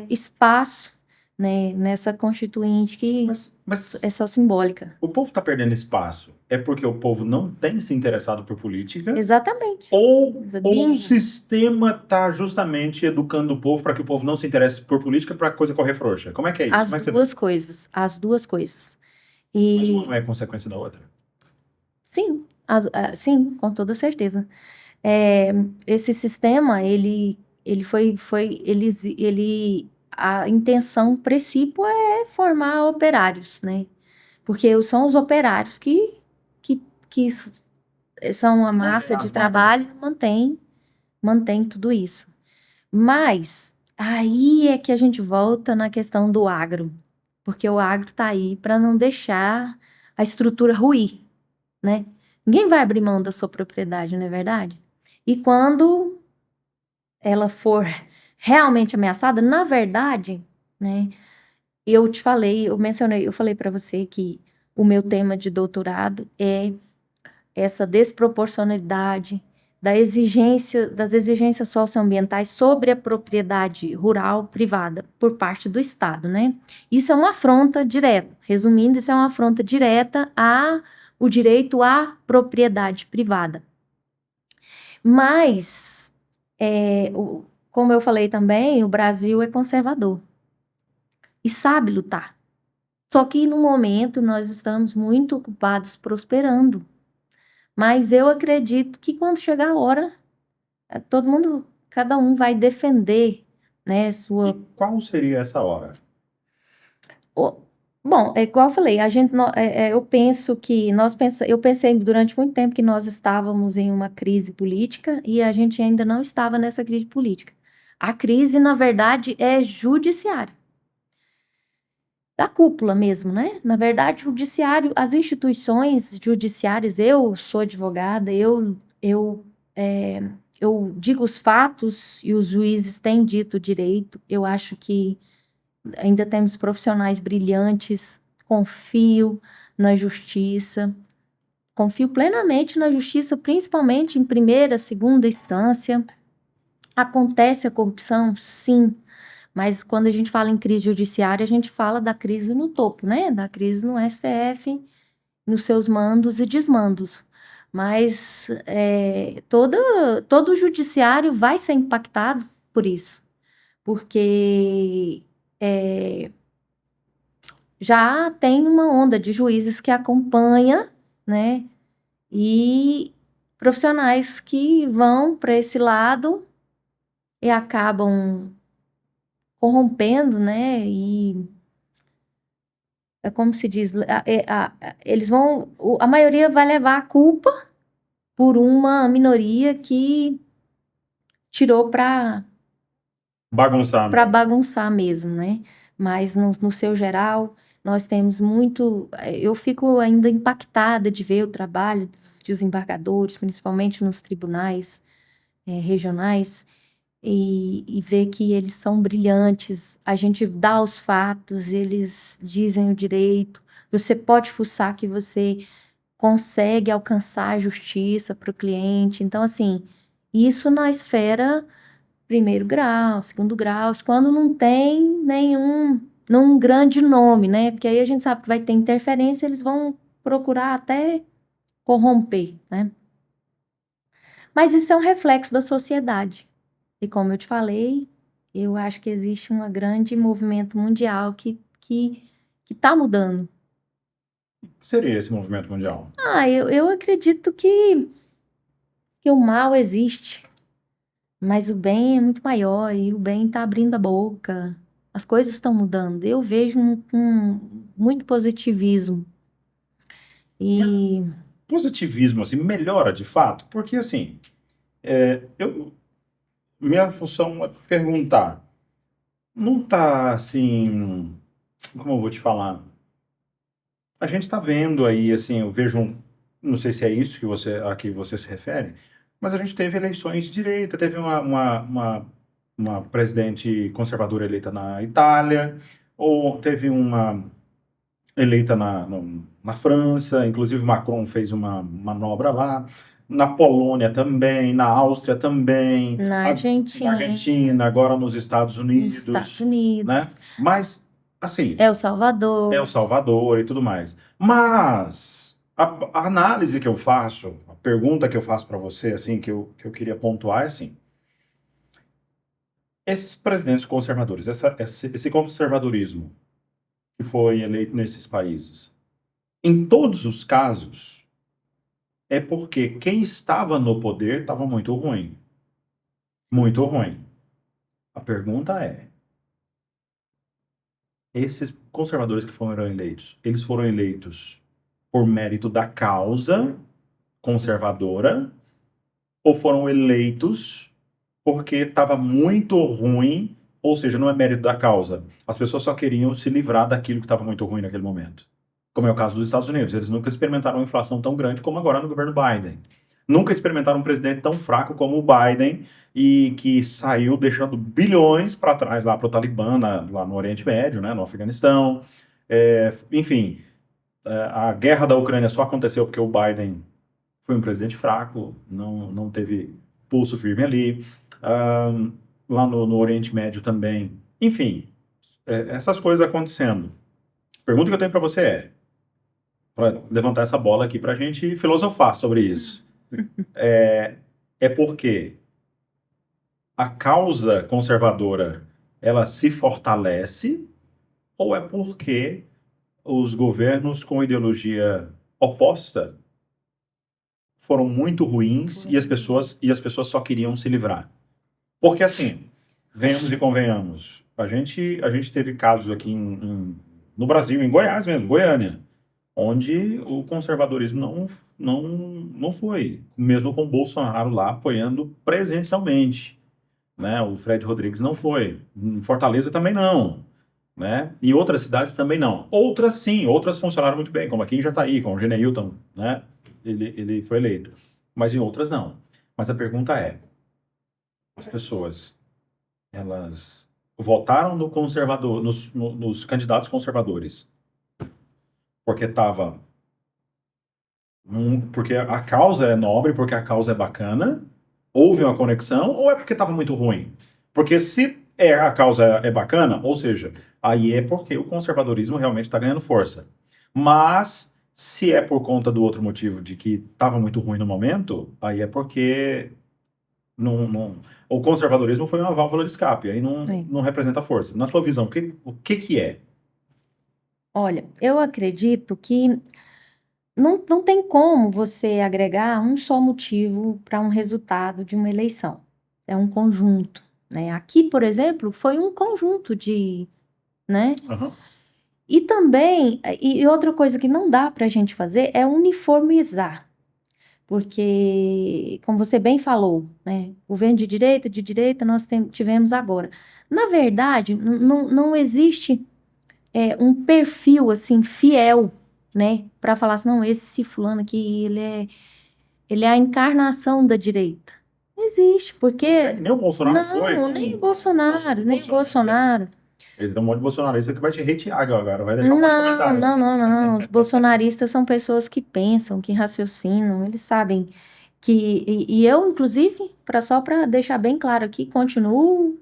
espaço, né, nessa constituinte que Mas é só simbólica. o povo está perdendo espaço. É porque o povo não tem se interessado por política? Exatamente. Ou o Bingo. sistema está justamente educando o povo para que o povo não se interesse por política para a coisa correr frouxa? Como é que é isso? As Como é que você vê? duas coisas. As duas coisas. Mas uma E não é consequência da outra. sim, sim, com toda certeza. É, esse sistema, a intenção, princípio é formar operários, né? Porque são os operários que são a massa de as trabalho, mantém tudo isso. Mas aí é que a gente volta na questão do agro, porque o agro está aí para não deixar a estrutura ruir, né? Ninguém vai abrir mão da sua propriedade, não é verdade? E quando ela for realmente ameaçada, na verdade, né? Eu falei para você que o meu tema de doutorado é essa desproporcionalidade das exigências socioambientais sobre a propriedade rural privada por parte do Estado, né? Isso é uma afronta direta. Resumindo, isso é uma afronta direta ao direito à propriedade privada. Mas, como eu falei também, o Brasil é conservador e sabe lutar. Só que no momento nós estamos muito ocupados prosperando. Mas eu acredito que quando chegar a hora, todo mundo, cada um vai defender, né, E qual seria essa hora? o- Bom, é igual eu falei, eu penso que eu pensei durante muito tempo que nós estávamos em uma crise política e a gente ainda não estava nessa crise política. A crise, na verdade, é judiciária. Da cúpula mesmo, né? Na verdade, o judiciário, as instituições judiciárias, eu sou advogada, eu digo os fatos e os juízes têm dito o direito. Eu acho que ainda temos profissionais brilhantes, confio na justiça, confio plenamente na justiça, principalmente em primeira, segunda instância. Acontece a corrupção? Sim. Mas quando a gente fala em crise judiciária, a gente fala da crise no topo, né? Da crise no STF, nos seus mandos e desmandos. Mas todo o judiciário vai ser impactado por isso, porque já tem uma onda de juízes que acompanha, né? E profissionais que vão para esse lado e acabam corrompendo, né? E é como se diz, eles vão, a maioria vai levar a culpa por uma minoria que tirou Bagunçar para mesmo. bagunçar mesmo, né? Mas no seu geral, nós temos muito. Eu fico ainda impactada de ver o trabalho dos desembargadores, principalmente nos tribunais regionais, e ver que eles são brilhantes. A gente dá os fatos, eles dizem o direito. Você pode fuçar que você consegue alcançar a justiça para o cliente. Então, assim, isso na esfera primeiro grau, segundo grau, quando não tem num grande nome, né? Porque aí a gente sabe que vai ter interferência, eles vão procurar até corromper, né? Mas isso é um reflexo da sociedade. E como eu te falei, eu acho que existe um grande movimento mundial que está mudando. O que seria esse movimento mundial? Eu acredito que o mal existe, mas o bem é muito maior e o bem está abrindo a boca. As coisas estão mudando. Eu vejo com muito positivismo. E positivismo, assim, melhora de fato? Porque, assim, minha função é perguntar. Não tá, assim, como eu vou te falar? A gente tá vendo aí, assim, eu vejo não sei se é isso a que você se refere, mas a gente teve eleições de direita, teve uma presidente conservadora eleita na Itália, ou teve uma eleita na França, inclusive Macron fez uma manobra lá, na Polônia também, na Áustria também, Na na Argentina, Argentina, agora nos Estados nos Estados Unidos, né? Unidos, Mas, assim, El El Salvador. Salvador e tudo mais. Mas a análise que eu faço, a pergunta que eu faço para você, assim, que eu queria pontuar é assim: esses presidentes conservadores, esse conservadorismo que foi eleito nesses países, em todos os casos, é porque quem estava no poder estava muito ruim. Muito ruim. A pergunta é: esses conservadores que foram eleitos, eles foram eleitos por mérito da causa conservadora ou foram eleitos porque estava muito ruim, ou seja, não é mérito da causa. As pessoas só queriam se livrar daquilo que estava muito ruim naquele momento. Como é o caso dos Estados Unidos. Eles nunca experimentaram uma inflação tão grande como agora no governo Biden. Nunca experimentaram um presidente tão fraco como o Biden e que saiu deixando bilhões para trás lá para o Talibã, lá no Oriente Médio, né, no Afeganistão. Enfim, a guerra da Ucrânia só aconteceu porque o Biden foi um presidente fraco, não teve pulso firme ali. Um, Lá no Oriente Médio também. Enfim, essas coisas acontecendo. A pergunta que eu tenho para você para levantar essa bola aqui para a gente filosofar sobre isso, é porque a causa conservadora ela se fortalece ou é porque os governos com ideologia oposta foram muito ruins e as pessoas só queriam se livrar? Porque assim, venhamos e convenhamos, a gente teve casos aqui no Brasil, em Goiás mesmo, Goiânia, onde o conservadorismo não foi, mesmo com o Bolsonaro lá apoiando presencialmente, né? O Fred Rodrigues não foi, em Fortaleza também não, né? Em outras cidades também não. Outras sim, outras funcionaram muito bem, como aqui em Jataí, com o Geneilton, né? Ele foi eleito, mas em outras não. Mas a pergunta é, as pessoas elas votaram no conservador, nos candidatos conservadores, porque porque a causa é nobre, porque a causa é bacana, houve uma conexão, ou é porque estava muito ruim? Porque se a causa é bacana, ou seja, aí é porque o conservadorismo realmente está ganhando força. Mas se é por conta do outro motivo de que estava muito ruim no momento, aí é porque o conservadorismo foi uma válvula de escape, aí não representa força. Na sua visão, o que é? Olha, eu acredito que não tem como você agregar um só motivo para um resultado de uma eleição. É um conjunto, né? Aqui, por exemplo, foi um conjunto de, né? Aham. E também, e outra coisa que não dá para a gente fazer é uniformizar, porque, como você bem falou, né? Governo de direita nós tivemos agora. Na verdade, não existe um perfil assim fiel, né, para falar assim, não, esse fulano aqui, ele é a encarnação da direita. Não existe, porque Nem o Bolsonaro foi não, com nem o Bolsonaro, nem o Bolsonaro. Ele tem um monte de bolsonarista que vai te hatear agora, vai deixar um monte de Não, comentário. não, não, não. Os bolsonaristas são pessoas que pensam, que raciocinam, eles sabem que e eu, inclusive, só para deixar bem claro aqui, continuo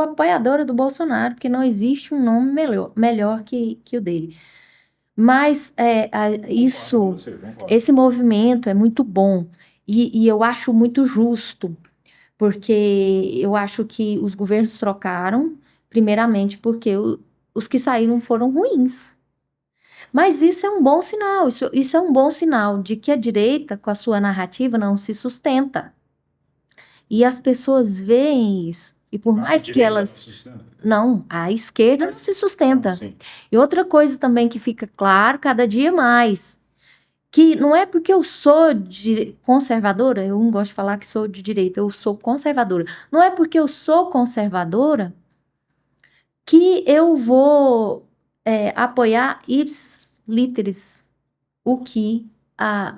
apoiadora do Bolsonaro, porque não existe um nome melhor que o dele. Mas Concordo com você, concordo. esse movimento é muito bom e eu acho muito justo, porque eu acho que os governos trocaram, primeiramente porque os que saíram foram ruins. Mas isso é um bom sinal, isso é um bom sinal de que a direita, com a sua narrativa, não se sustenta. E as pessoas veem isso. E por A mais que direita elas. sustenta. Não, a esquerda não se sustenta. Sim. E outra coisa também que fica claro cada dia mais, que não é porque eu sou conservadora, eu não gosto de falar que sou de direita, eu sou conservadora. Não é porque eu sou conservadora que eu vou apoiar ipsis literis o que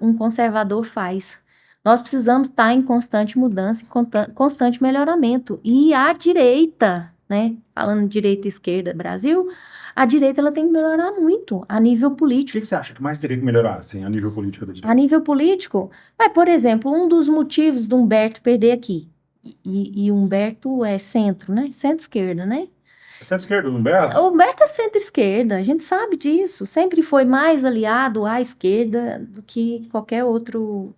um conservador faz. Nós precisamos estar em constante mudança, em constante melhoramento. E a direita, né? Falando de direita e esquerda, Brasil, a direita ela tem que melhorar muito a nível O político. que você acha que mais teria que melhorar, assim, a nível político da A direita? nível político, por exemplo, um dos motivos do Humberto perder aqui, e Humberto é centro, né? Centro-esquerda, né? Centro-esquerda, Humberto? O Humberto é centro-esquerda, a gente sabe disso. Sempre foi mais aliado à esquerda do que qualquer outro.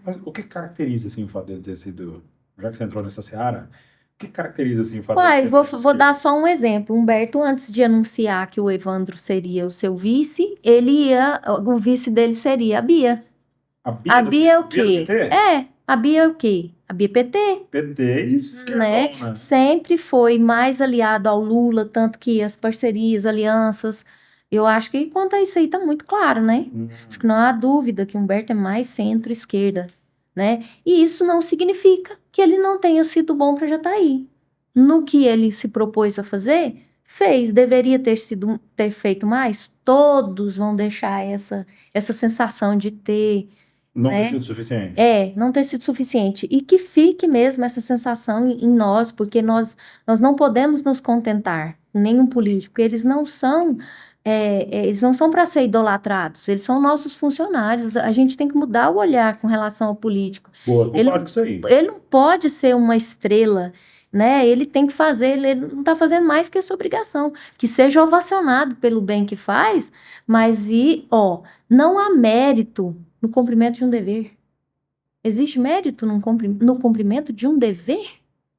Mas o que caracteriza, assim, o fato dele ter sido... Já que você entrou nessa seara, o que caracteriza, assim, o fato dele Uai, ser vou, mais vou dar esquerda? só um exemplo. Humberto, antes de anunciar que o Evandro seria o seu vice, ele o vice dele seria a Bia. A A Bia do, Bia é o Bia do quê? PT? A Bia é o quê? A Bia é PT. PT e Né? esquerdona. Sempre foi mais aliado ao Lula, tanto que as parcerias, alianças, eu acho que quanto a isso aí tá muito claro, né? Acho que não há dúvida que Humberto é mais centro-esquerda, né? E isso não significa que ele não tenha sido bom para Jataí. No que ele se propôs a fazer, fez. Deveria ter feito mais? Todos vão deixar essa sensação de ter, Não ter né? sido suficiente. Não ter sido suficiente. E que fique mesmo essa sensação em nós, porque nós não podemos nos contentar com nenhum político, porque eles não são para ser idolatrados, eles são nossos funcionários. A gente tem que mudar o olhar com relação ao político. Boa, concordo com isso aí. Ele não pode ser uma estrela, né? Ele tem que fazer, ele não está fazendo mais que a sua obrigação, que seja ovacionado pelo bem que faz, mas não há mérito no cumprimento de um dever. Existe mérito no cumprimento de um dever?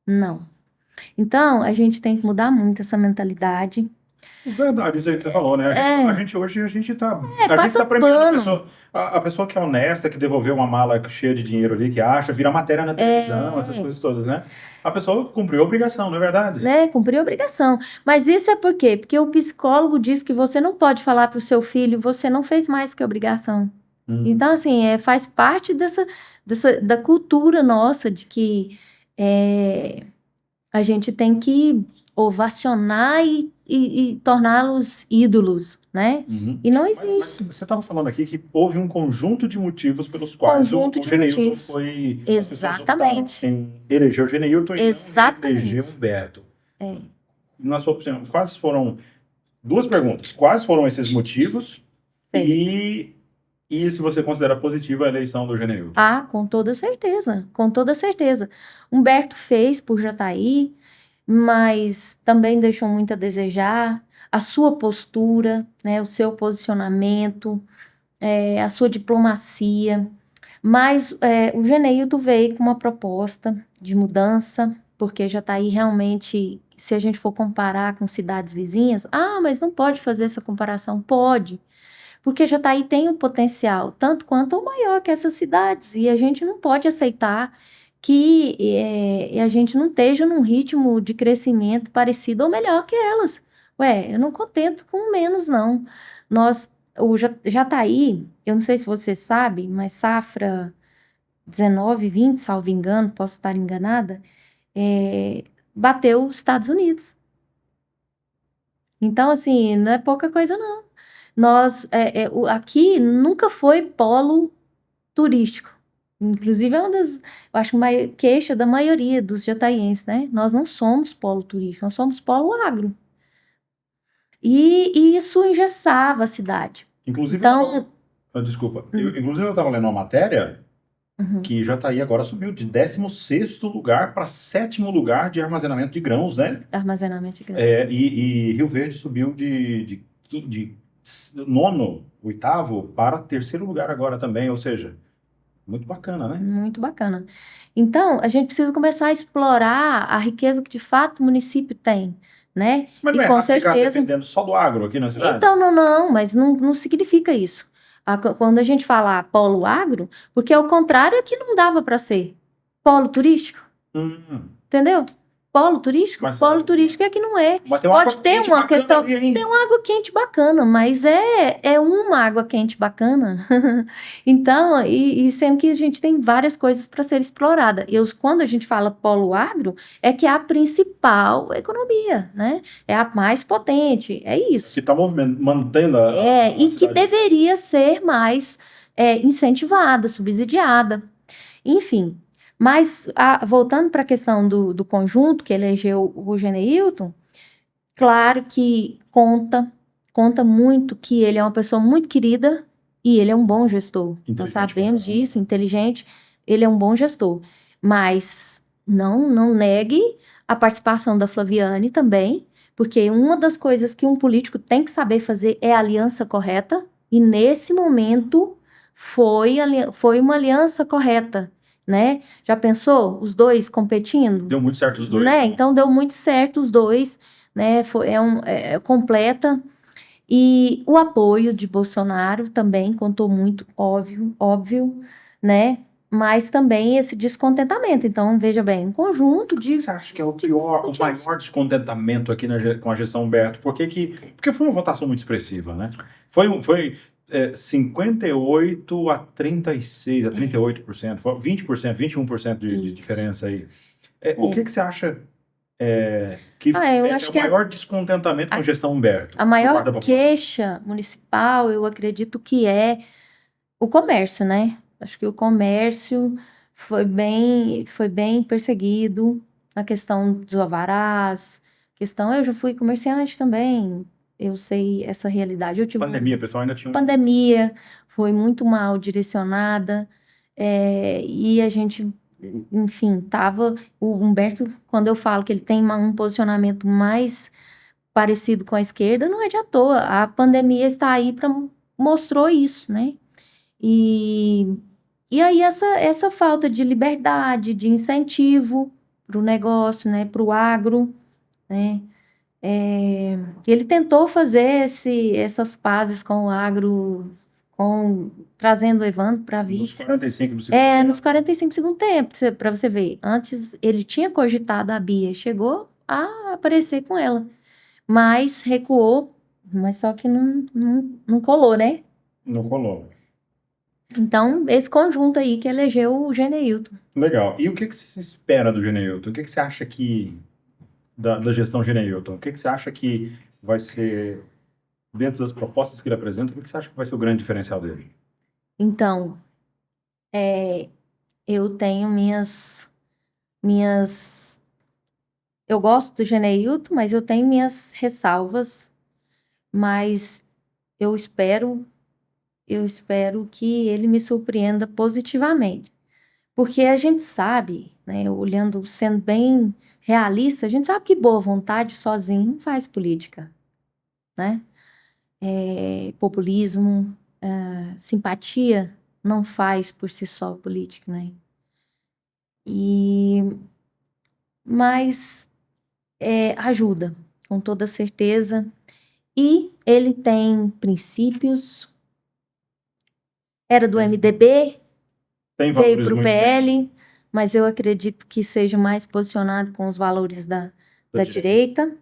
Não. Então, a gente tem que mudar muito essa mentalidade. Verdade, isso aí que você falou, né? A gente hoje, a gente tá Passa premiando a pano. pessoa. A pessoa que é honesta, que devolveu uma mala cheia de dinheiro ali, que acha, vira matéria na televisão, essas coisas todas, né? A pessoa cumpriu a obrigação, não é verdade? Né? Cumprir a obrigação. Mas isso é por quê? Porque o psicólogo diz que você não pode falar para o seu filho, você não fez mais que a obrigação. Então, assim, faz parte da cultura nossa de que a gente tem que ovacionar e torná-los ídolos, né? E não Mas existe. você estava falando aqui que houve um conjunto de motivos pelos quais o Conjunto de Geneilton motivos. foi... As pessoas optaram Exatamente. em eleger o Geneilton e não Exatamente. eleger o Humberto. Na sua opinião, quais foram... Duas perguntas. Quais foram esses motivos? Certo. E se você considera positiva a eleição do Geneilton? Com toda certeza, com toda certeza. Humberto fez por Jataí, mas também deixou muito a desejar. A sua postura, né, o seu posicionamento, a sua diplomacia. Mas o Geneilton veio com uma proposta de mudança, porque Jataí realmente, se a gente for comparar com cidades vizinhas, mas não pode fazer essa comparação. Pode. Porque Jataí tem um potencial, tanto quanto ou maior que essas cidades, e a gente não pode aceitar que a gente não esteja num ritmo de crescimento parecido ou melhor que elas. Eu não contento com menos, não. O Jataí, eu não sei se você sabe, mas safra 19, 20, salvo engano, posso estar enganada, bateu os Estados Unidos. Então, assim, não é pouca coisa, não. Aqui nunca foi polo turístico. Inclusive, é uma das, eu acho, queixa da maioria dos jataienses, né? Nós não somos polo turístico, nós somos polo agro. E isso engessava a cidade. Inclusive, Então, desculpa. Inclusive, eu estava lendo uma matéria que Jataí agora subiu de 16º lugar para 7º lugar de armazenamento de grãos, né? armazenamento de grãos. E Rio Verde subiu de 9º, 8º para 3º lugar agora também, ou seja, muito bacana, né? Muito bacana. Então, a gente precisa começar a explorar a riqueza que de fato o município tem, né? Mas não E é com errado ficar certeza. dependendo só do agro aqui na cidade? Então, mas não significa isso. Quando a gente fala polo agro, porque ao contrário é que não dava para ser polo turístico, entendeu? Polo turístico? Mas, Polo turístico é que não é. mas tem uma Pode água ter quente uma bacana questão, ali, hein? tem uma água quente bacana, mas é uma água quente bacana. Então, e sendo que a gente tem várias coisas para ser explorada. Quando a gente fala polo agro, é que é a principal economia, né? É a mais potente, é Que isso. está mantendo E a que cidade. deveria ser mais incentivada, subsidiada. Enfim, mas voltando para a questão do conjunto que elegeu o Geneilton, claro que conta muito que ele é uma pessoa muito querida e ele é um bom gestor. Nós Inteligente pra sabemos caramba. disso, inteligente, ele é um bom gestor. Mas não negue a participação da Flaviane também, porque uma das coisas que um político tem que saber fazer é a aliança correta, e nesse momento foi uma aliança correta, né? Já pensou os dois competindo? Deu muito certo os dois. Né? Então deu muito certo os dois, né? Completa. E o apoio de Bolsonaro também contou muito, óbvio, né? Mas também esse descontentamento. Então, veja bem, um conjunto O de. que você acha que é o maior descontentamento aqui com a gestão Humberto? Porque foi uma votação muito expressiva, né? Foi 58 a 36, a 38%, foi 20%, 21% de diferença aí. O que você acha que Eu é acho o que maior descontentamento com a gestão Humberto? a por parte maior da população? queixa municipal, eu acredito que é o comércio, né? Acho que o comércio foi bem perseguido na questão dos alvarás, eu já fui comerciante também, eu sei essa realidade. Eu tive Pandemia, o pessoal ainda tinha pandemia, foi muito mal direcionada, e a gente, enfim, o Humberto, quando eu falo que ele tem um posicionamento mais parecido com a esquerda, não é de à toa. A pandemia está aí para mostrou isso, né? E, e aí essa falta de liberdade, de incentivo para o negócio, né, para o agro, né? Ele tentou fazer essas pazes com o agro, trazendo o Evandro para a nos vice. 45 do segundo tempo. Nos 45 do segundo tempo, para você ver. Antes ele tinha cogitado a Bia, chegou a aparecer com ela, mas recuou, mas só que não colou, né? Não colou. Então, esse conjunto aí que elegeu o Geneilton. Legal. E o que você espera do Geneilton? O que você acha que da gestão Geneilton? O que você acha que vai ser, dentro das propostas que ele apresenta, o que você acha que vai ser o grande diferencial dele? Então, eu tenho eu gosto do Geneilton, mas eu tenho minhas ressalvas, mas eu espero que ele me surpreenda positivamente. Porque a gente sabe, né, sendo bem realista, a gente sabe que boa vontade sozinho não faz política, né? Populismo, simpatia não faz por si só política, né? Mas ajuda, com toda certeza. E ele tem princípios, era do MDB, Tem veio valores para o muito bem PL, mas eu acredito que seja mais posicionado com os valores da da direita.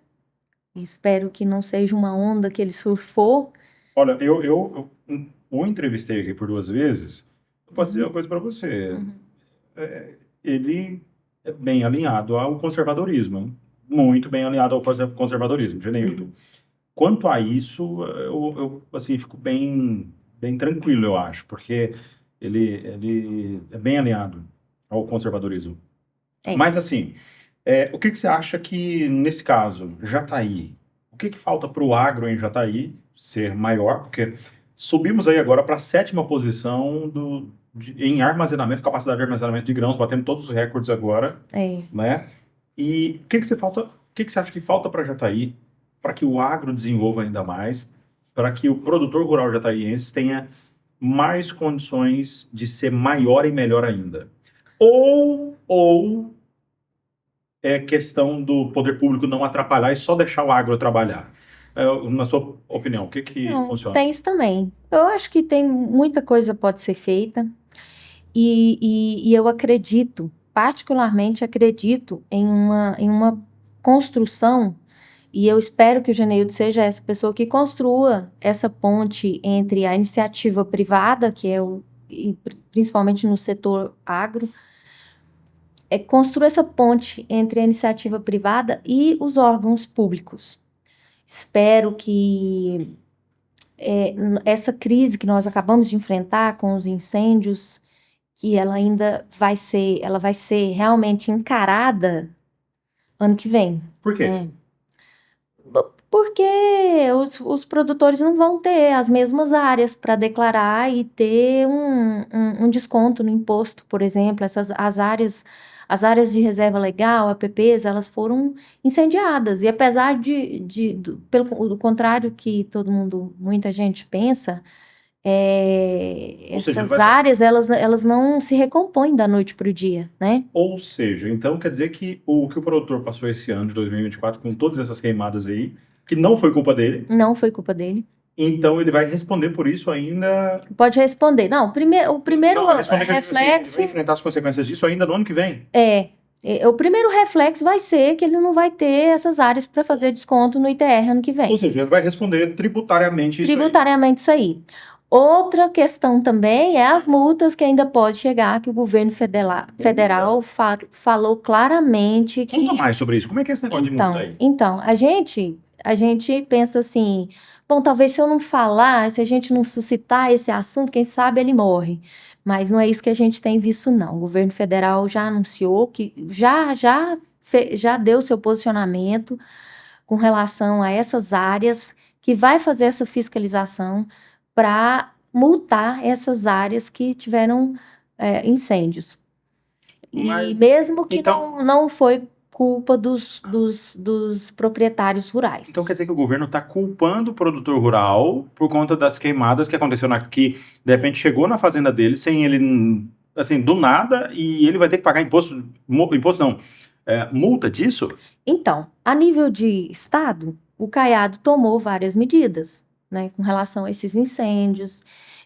Espero que não seja uma onda que ele surfou. Olha, eu o entrevistei aqui por 2 vezes. Eu posso dizer uma coisa para você. Ele é bem alinhado ao conservadorismo. Muito bem alinhado ao conservadorismo, Geneilton. Quanto a isso, eu assim, fico bem tranquilo, eu acho, porque ele é bem alinhado ao conservadorismo. Mas, assim, o que você acha que, nesse caso, Jataí, o que falta para o agro em Jataí ser maior? Porque subimos aí agora para a 7ª posição em armazenamento, capacidade de armazenamento de grãos, batendo todos os recordes agora, né? E o que você acha que falta para Jataí para que o agro desenvolva ainda mais, para que o produtor rural jataiense tenha mais condições de ser maior e melhor ainda? Ou é questão do poder público não atrapalhar e só deixar o agro trabalhar? Na sua opinião, o que Não, funciona? tem isso também. Eu acho que tem muita coisa pode ser feita e eu acredito particularmente acredito em uma construção, e eu espero que o Geneildo seja essa pessoa que construa essa ponte entre a iniciativa privada, que é principalmente no setor agro, construa essa ponte entre a iniciativa privada e os órgãos públicos. Espero que essa crise que nós acabamos de enfrentar com os incêndios, que ela vai ser realmente encarada ano que vem. Por quê? Né? Porque os produtores não vão ter as mesmas áreas para declarar e ter um desconto no imposto, por exemplo. As áreas de reserva legal, APPs, elas foram incendiadas. E apesar pelo contrário que muita gente pensa, Ou seja, essas áreas, elas não se recompõem da noite para o dia, né? Ou seja, então quer dizer que o produtor passou esse ano de 2024 com todas essas queimadas aí, que não foi culpa dele, Não foi culpa dele. então ele vai responder por isso ainda. Pode responder. Não, o primeiro Não, vai responder que ele reflexo vai enfrentar as consequências disso ainda no ano que vem. o primeiro reflexo vai ser que ele não vai ter essas áreas para fazer desconto no ITR ano que vem. Ou seja, ele vai responder tributariamente isso aí. Tributariamente isso aí. Outra questão também é as multas que ainda pode chegar, que o governo federal falou claramente que... Conta mais sobre isso. Como é que é esse negócio de multa aí? Então, a gente pensa assim, bom, talvez se eu não falar, se a gente não suscitar esse assunto, quem sabe ele morre. Mas não é isso que a gente tem visto, não. O governo federal já anunciou que já deu seu posicionamento com relação a essas áreas, que vai fazer essa fiscalização para multar essas áreas que tiveram incêndios. E mesmo que não foi culpa dos proprietários rurais. Então quer dizer que o governo está culpando o produtor rural por conta das queimadas que aconteceram aqui, de repente chegou na fazenda dele sem ele, assim, do nada, e ele vai ter que pagar imposto não, multa disso? Então, a nível de estado, o Caiado tomou várias medidas, né, com relação a esses incêndios,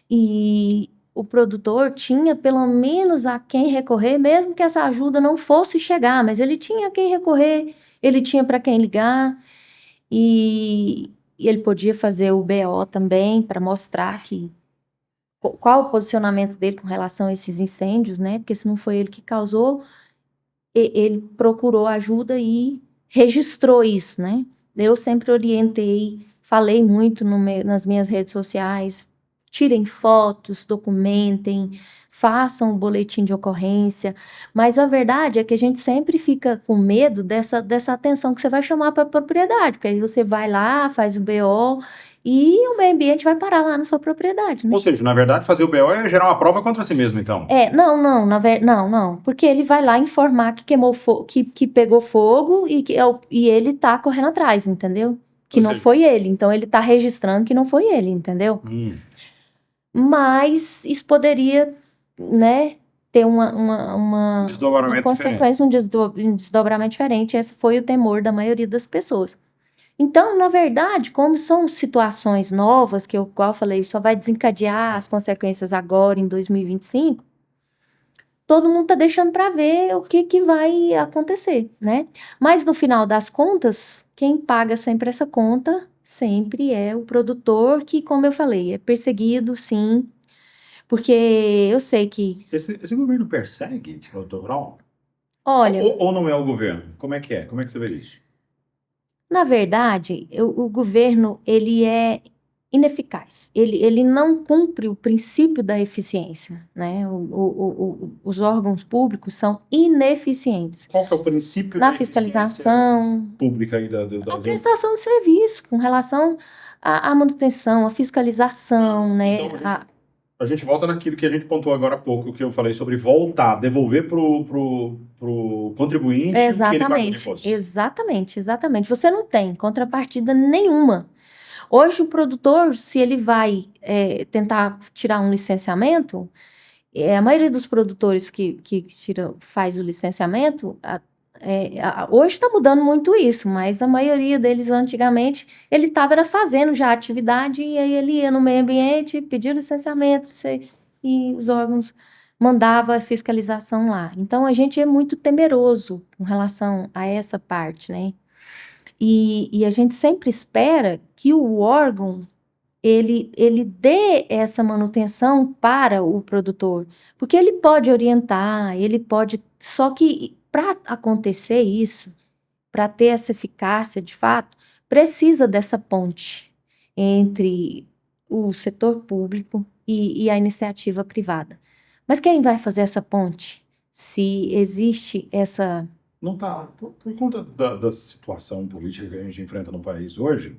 e o produtor tinha pelo menos a quem recorrer, mesmo que essa ajuda não fosse chegar, mas ele tinha a quem recorrer, ele tinha para quem ligar, e ele podia fazer o BO também para mostrar qual o posicionamento dele com relação a esses incêndios, né? Porque se não foi ele que causou, ele procurou ajuda e registrou isso, né? Eu sempre orientei, falei muito nas minhas redes sociais, tirem fotos, documentem, façam um boletim de ocorrência, mas a verdade é que a gente sempre fica com medo dessa atenção que você vai chamar para a propriedade, porque aí você vai lá, faz o BO e o meio ambiente vai parar lá na sua propriedade, né? Ou seja, na verdade, fazer o BO é gerar uma prova contra si mesmo, então. Não, porque ele vai lá informar que queimou que pegou fogo e ele tá correndo atrás, entendeu? Que não foi ele, então ele tá registrando que não foi ele, entendeu? Mas isso poderia, né, ter uma consequência, um desdobramento diferente. Esse foi o temor da maioria das pessoas. Então, na verdade, como são situações novas, que eu, igual eu falei, só vai desencadear as consequências agora, em 2025, todo mundo está deixando para ver o que vai acontecer, né? Mas, no final das contas, quem paga sempre essa conta sempre é o produtor, que, como eu falei, é perseguido, sim, porque eu sei que... Esse governo persegue o produtor rural? Olha... Ou não é o governo? Como é que é? Como é que você vê isso? Na verdade, o governo, ele é ineficaz. Ele não cumpre o princípio da eficiência, né? Os órgãos públicos são ineficientes. Qual que é o princípio na fiscalização pública aí a prestação de serviço, com relação à manutenção, à fiscalização, né? Então, a gente volta naquilo que a gente pontuou agora há pouco, que eu falei sobre voltar, devolver pro contribuinte o que ele pagou de imposto. Exatamente. Você não tem contrapartida nenhuma. Hoje o produtor, se ele vai tentar tirar um licenciamento, a maioria dos produtores que faz o licenciamento, hoje está mudando muito isso, mas a maioria deles antigamente, ele estava fazendo já a atividade e aí ele ia no meio ambiente, pedia licenciamento e os órgãos mandava a fiscalização lá. Então, a gente é muito temeroso com relação a essa parte, né? E a gente sempre espera que o órgão ele dê essa manutenção para o produtor, porque ele pode orientar, ele pode. Só que para acontecer isso, para ter essa eficácia de fato, precisa dessa ponte entre o setor público e a iniciativa privada. Mas quem vai fazer essa ponte? Se existe essa. Não tá. Por conta da situação política que a gente enfrenta no país hoje,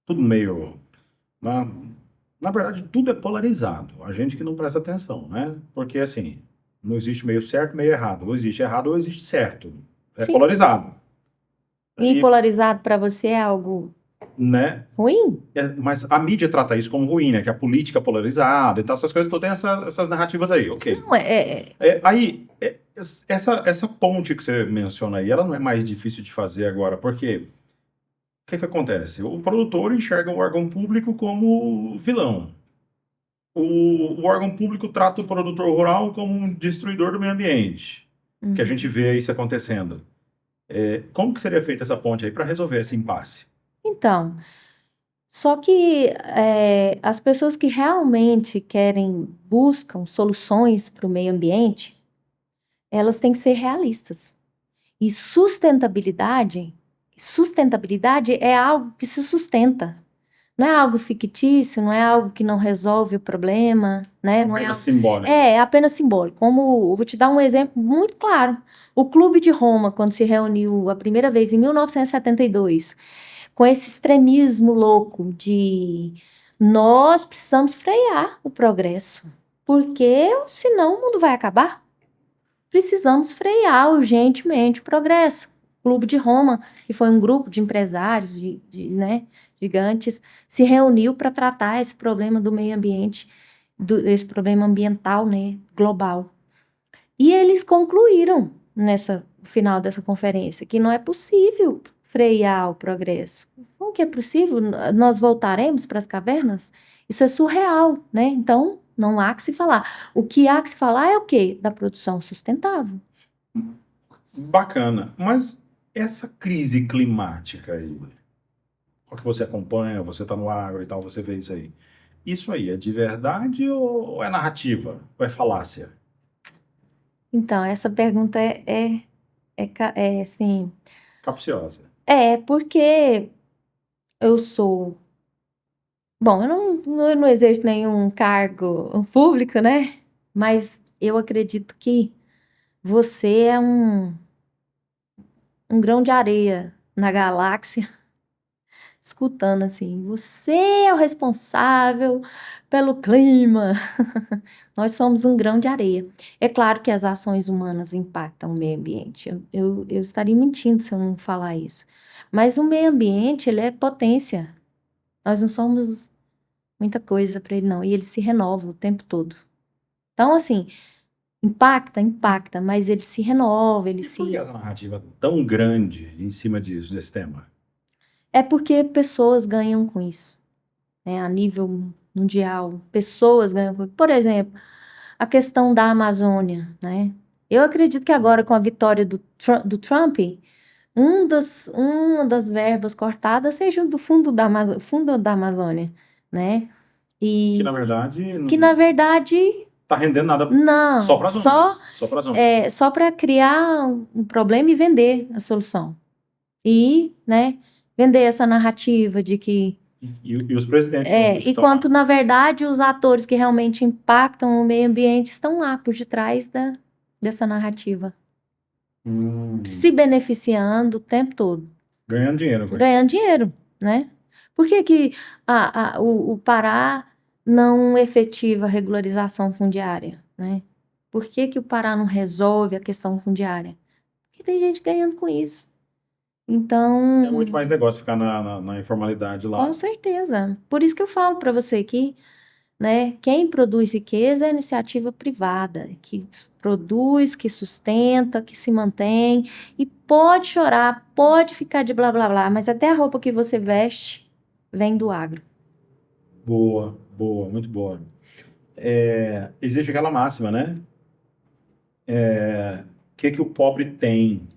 tudo meio. Na, na verdade, tudo é polarizado. A gente que não presta atenção, né? Porque, assim, não existe meio certo, meio errado. Ou existe errado ou existe certo. É Sim. polarizado. E E, polarizado para você é algo né? ruim? Mas a mídia trata isso como ruim, né? Que a política é polarizada e tal, essas coisas todas têm essas narrativas aí, ok. Não, Essa ponte que você menciona aí, ela não é mais difícil de fazer agora, porque o que que acontece? O produtor enxerga o órgão público como vilão. O órgão público trata o produtor rural como um destruidor do meio ambiente, que a gente vê isso acontecendo. Como que seria feita essa ponte aí para resolver esse impasse? Então, só que as pessoas que realmente buscam soluções para o meio ambiente, elas têm que ser realistas. E sustentabilidade é algo que se sustenta. Não é algo fictício, não é algo que não resolve o problema, né? Não é Apenas algo... simbólico. É apenas simbólico. Como, eu vou te dar um exemplo muito claro. O Clube de Roma, quando se reuniu a primeira vez em 1972, com esse extremismo louco de nós precisamos frear o progresso, porque senão o mundo vai acabar. Precisamos frear urgentemente o progresso. O Clube de Roma, que foi um grupo de empresários, né, gigantes, se reuniu para tratar esse problema do meio ambiente, esse problema ambiental, né, global. E eles concluíram no final dessa conferência que não é possível frear o progresso. Como que é possível? Nós voltaremos para as cavernas? Isso é surreal, né? Então, não há que se falar. O que há que se falar é o quê? Da produção sustentável. Bacana. Mas essa crise climática aí, o que você acompanha, você está no agro e tal, você vê isso aí. Isso aí é de verdade ou é narrativa? Ou é falácia? Então, essa pergunta assim, Capciosa. porque eu sou, bom, eu não exerço nenhum cargo público, né? Mas eu acredito que você é um grão de areia na galáxia, escutando assim, você é o responsável pelo clima. Nós somos um grão de areia. É claro que as ações humanas impactam o meio ambiente. Eu estaria mentindo se eu não falar isso. Mas o meio ambiente, ele é potência. Nós não somos muita coisa para ele, não. E ele se renova o tempo todo. Então, assim, impacta, mas ele se renova, ele E por que se... essa narrativa tão grande em cima disso, desse tema? É porque pessoas ganham com isso, né? A nível mundial, pessoas ganham com isso. Por exemplo, a questão da Amazônia, né? Eu acredito que agora, com a vitória do Trump, uma das verbas cortadas seja do fundo da Amazônia, né? Que na E verdade que, não na verdade, tá rendendo nada só não, para as ONGs. Só para as ONGs. só para criar um problema e vender a solução. E, né, vender essa narrativa de que E os presidentes de ONGs que estão lá. enquanto, na verdade, os atores que realmente impactam o meio ambiente estão lá por detrás dessa narrativa, se beneficiando o tempo todo, Ganhando dinheiro com isso. ganhando dinheiro, né? Por que que o Pará não efetiva a regularização fundiária, né? Por que que o Pará não resolve a questão fundiária? Porque tem gente ganhando com isso. É muito Então, mais negócio ficar na informalidade com lá. certeza. Por isso que eu falo para você que, né, quem produz riqueza é a iniciativa privada, que produz, que sustenta, que se mantém e pode chorar, pode ficar de blá blá blá, mas até a roupa que você veste vem do agro. Boa, boa, muito boa. existe aquela máxima, né? O que o pobre tem?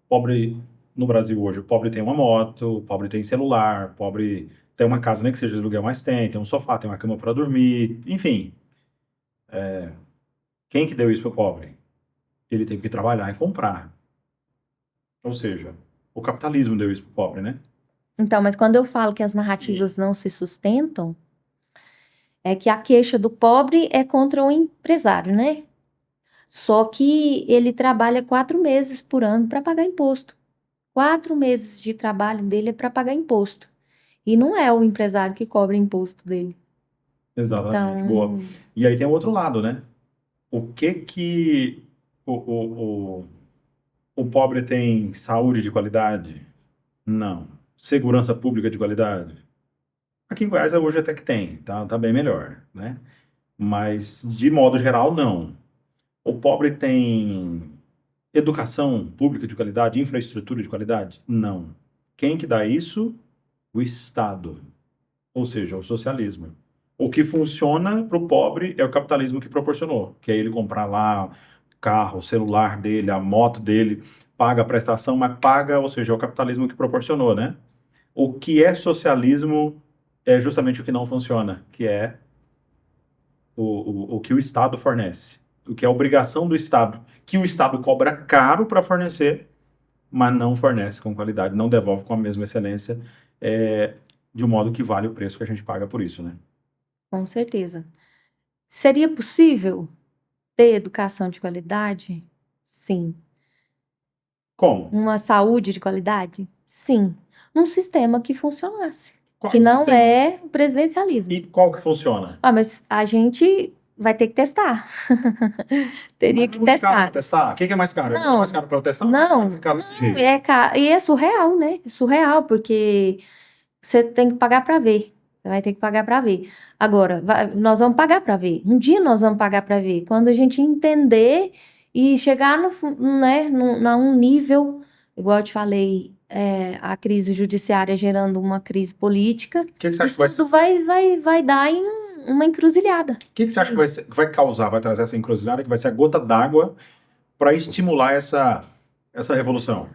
Pobre no Brasil hoje, o pobre tem uma moto, o pobre tem celular, o pobre tem uma casa, nem que seja de aluguel, mas tem um sofá, tem uma cama para dormir, enfim. Quem que deu isso pro pobre? Ele teve que trabalhar e comprar. Ou seja, o capitalismo deu isso pro pobre, né? Então, mas quando eu falo que as narrativas não se sustentam, é que a queixa do pobre é contra o empresário, né? Só que ele trabalha 4 meses por ano para pagar imposto. 4 meses de trabalho dele é para pagar imposto. E não é o empresário que cobra imposto dele. Exatamente, boa. Então, E aí tem o outro lado, né? O que o pobre tem saúde de qualidade? Não. Segurança pública de qualidade? Aqui em Goiás hoje até que tem, tá bem melhor, né? Mas, de modo geral, não. O pobre tem educação pública de qualidade, infraestrutura de qualidade? Não. Quem que dá isso? O Estado. Ou seja, o socialismo. O que funciona para o pobre é o capitalismo que proporcionou, que é ele comprar lá o carro, o celular dele, a moto dele, paga a prestação, mas paga, ou seja, é o capitalismo que proporcionou, né? O que é socialismo é justamente o que não funciona, que é o que o Estado fornece, o que é obrigação do Estado, que o Estado cobra caro para fornecer, mas não fornece com qualidade, não devolve com a mesma excelência, de um modo que vale o preço que a gente paga por isso, né? com certeza. Seria possível ter educação de qualidade? Sim. Como? Uma saúde de qualidade? Sim. Num sistema que funcionasse. Qual Que não sistema? é o presidencialismo. E qual que funciona? Mas a gente vai ter que testar. Teria que Mas muito caro para testar. testar? O que é mais caro? É Não, mais caro para eu testar ou mais caro não, ficar desse jeito? e é surreal, né? É surreal, porque você tem que pagar para ver. Você vai ter que pagar para ver. Agora, nós vamos pagar para ver. Um dia nós vamos pagar para ver. Quando a gente entender e chegar né, num nível, igual eu te falei, a crise judiciária gerando uma crise política, O que você acha isso que vai, tudo vai dar em uma encruzilhada. o que você acha que vai causar, vai trazer essa encruzilhada, que vai ser a gota d'água para estimular essa revolução?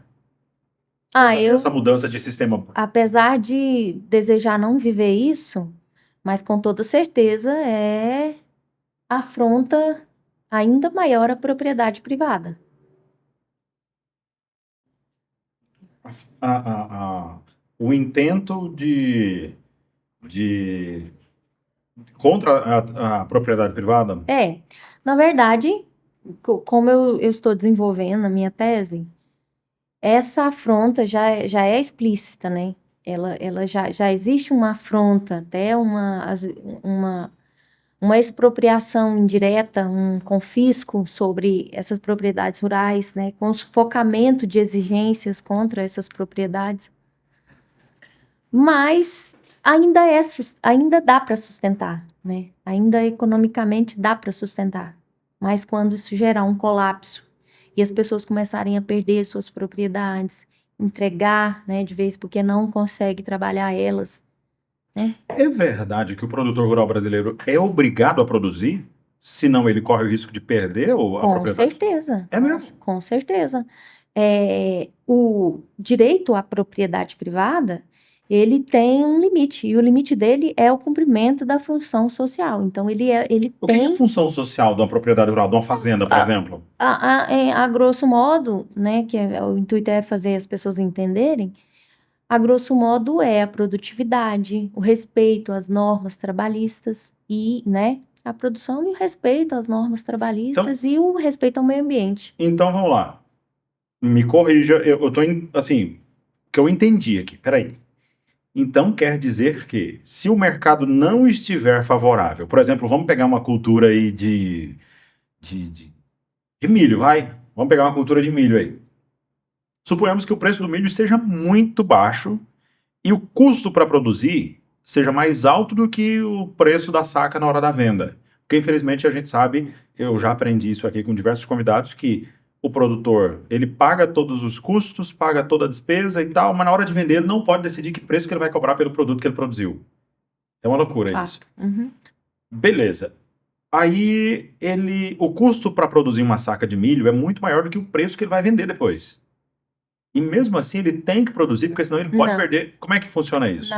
Essa mudança de sistema? Apesar de desejar não viver isso, mas com toda certeza afronta ainda maior a propriedade privada. O intento contra a propriedade privada? Na verdade, como eu estou desenvolvendo a minha tese, essa afronta já é explícita, né? Ela já existe uma afronta, até uma expropriação indireta, um confisco sobre essas propriedades rurais, né, com sufocamento de exigências contra essas propriedades. Mas ainda dá para sustentar, né? Ainda economicamente dá para sustentar. Mas quando isso gerar um colapso e as pessoas começarem a perder suas propriedades, entregar, né, de vez porque não consegue trabalhar elas, né? É verdade que o produtor rural brasileiro é obrigado a produzir, senão ele corre o risco de perder a Com propriedade? certeza. É mesmo? Com certeza. O direito à propriedade privada, ele tem um limite, e o limite dele é o cumprimento da função social. Então, ele O que é a tem, função social de uma propriedade rural, de uma fazenda, por exemplo? a grosso modo, né, o intuito é fazer as pessoas entenderem, a grosso modo é a produtividade, o respeito às normas trabalhistas e, né, a produção e o respeito às normas trabalhistas e o respeito ao meio ambiente. Então vamos lá. Me corrija, eu tô assim, que eu entendi aqui, peraí. Então quer dizer que se o mercado não estiver favorável, por exemplo, vamos pegar uma cultura aí de milho, vai? Vamos pegar uma cultura de milho aí. Suponhamos que o preço do milho seja muito baixo e o custo para produzir seja mais alto do que o preço da saca na hora da venda. Porque, infelizmente, a gente sabe, eu já aprendi isso aqui com diversos convidados, que o produtor, ele paga todos os custos, paga toda a despesa e tal, mas na hora de vender ele não pode decidir que preço que ele vai cobrar pelo produto que ele produziu. É uma loucura isso. Uhum. Beleza. Aí o custo para produzir uma saca de milho é muito maior do que o preço que ele vai vender depois. E mesmo assim ele tem que produzir, porque senão ele pode Não, perder. Como é que funciona isso?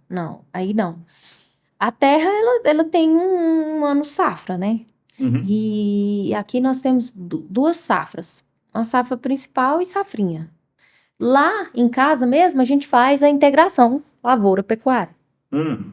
não. Aí não. A terra, ela tem um ano safra, né? Uhum. E aqui nós temos duas safras. Uma safra principal e safrinha. Lá em casa mesmo, a gente faz a integração lavoura-pecuária, Hum.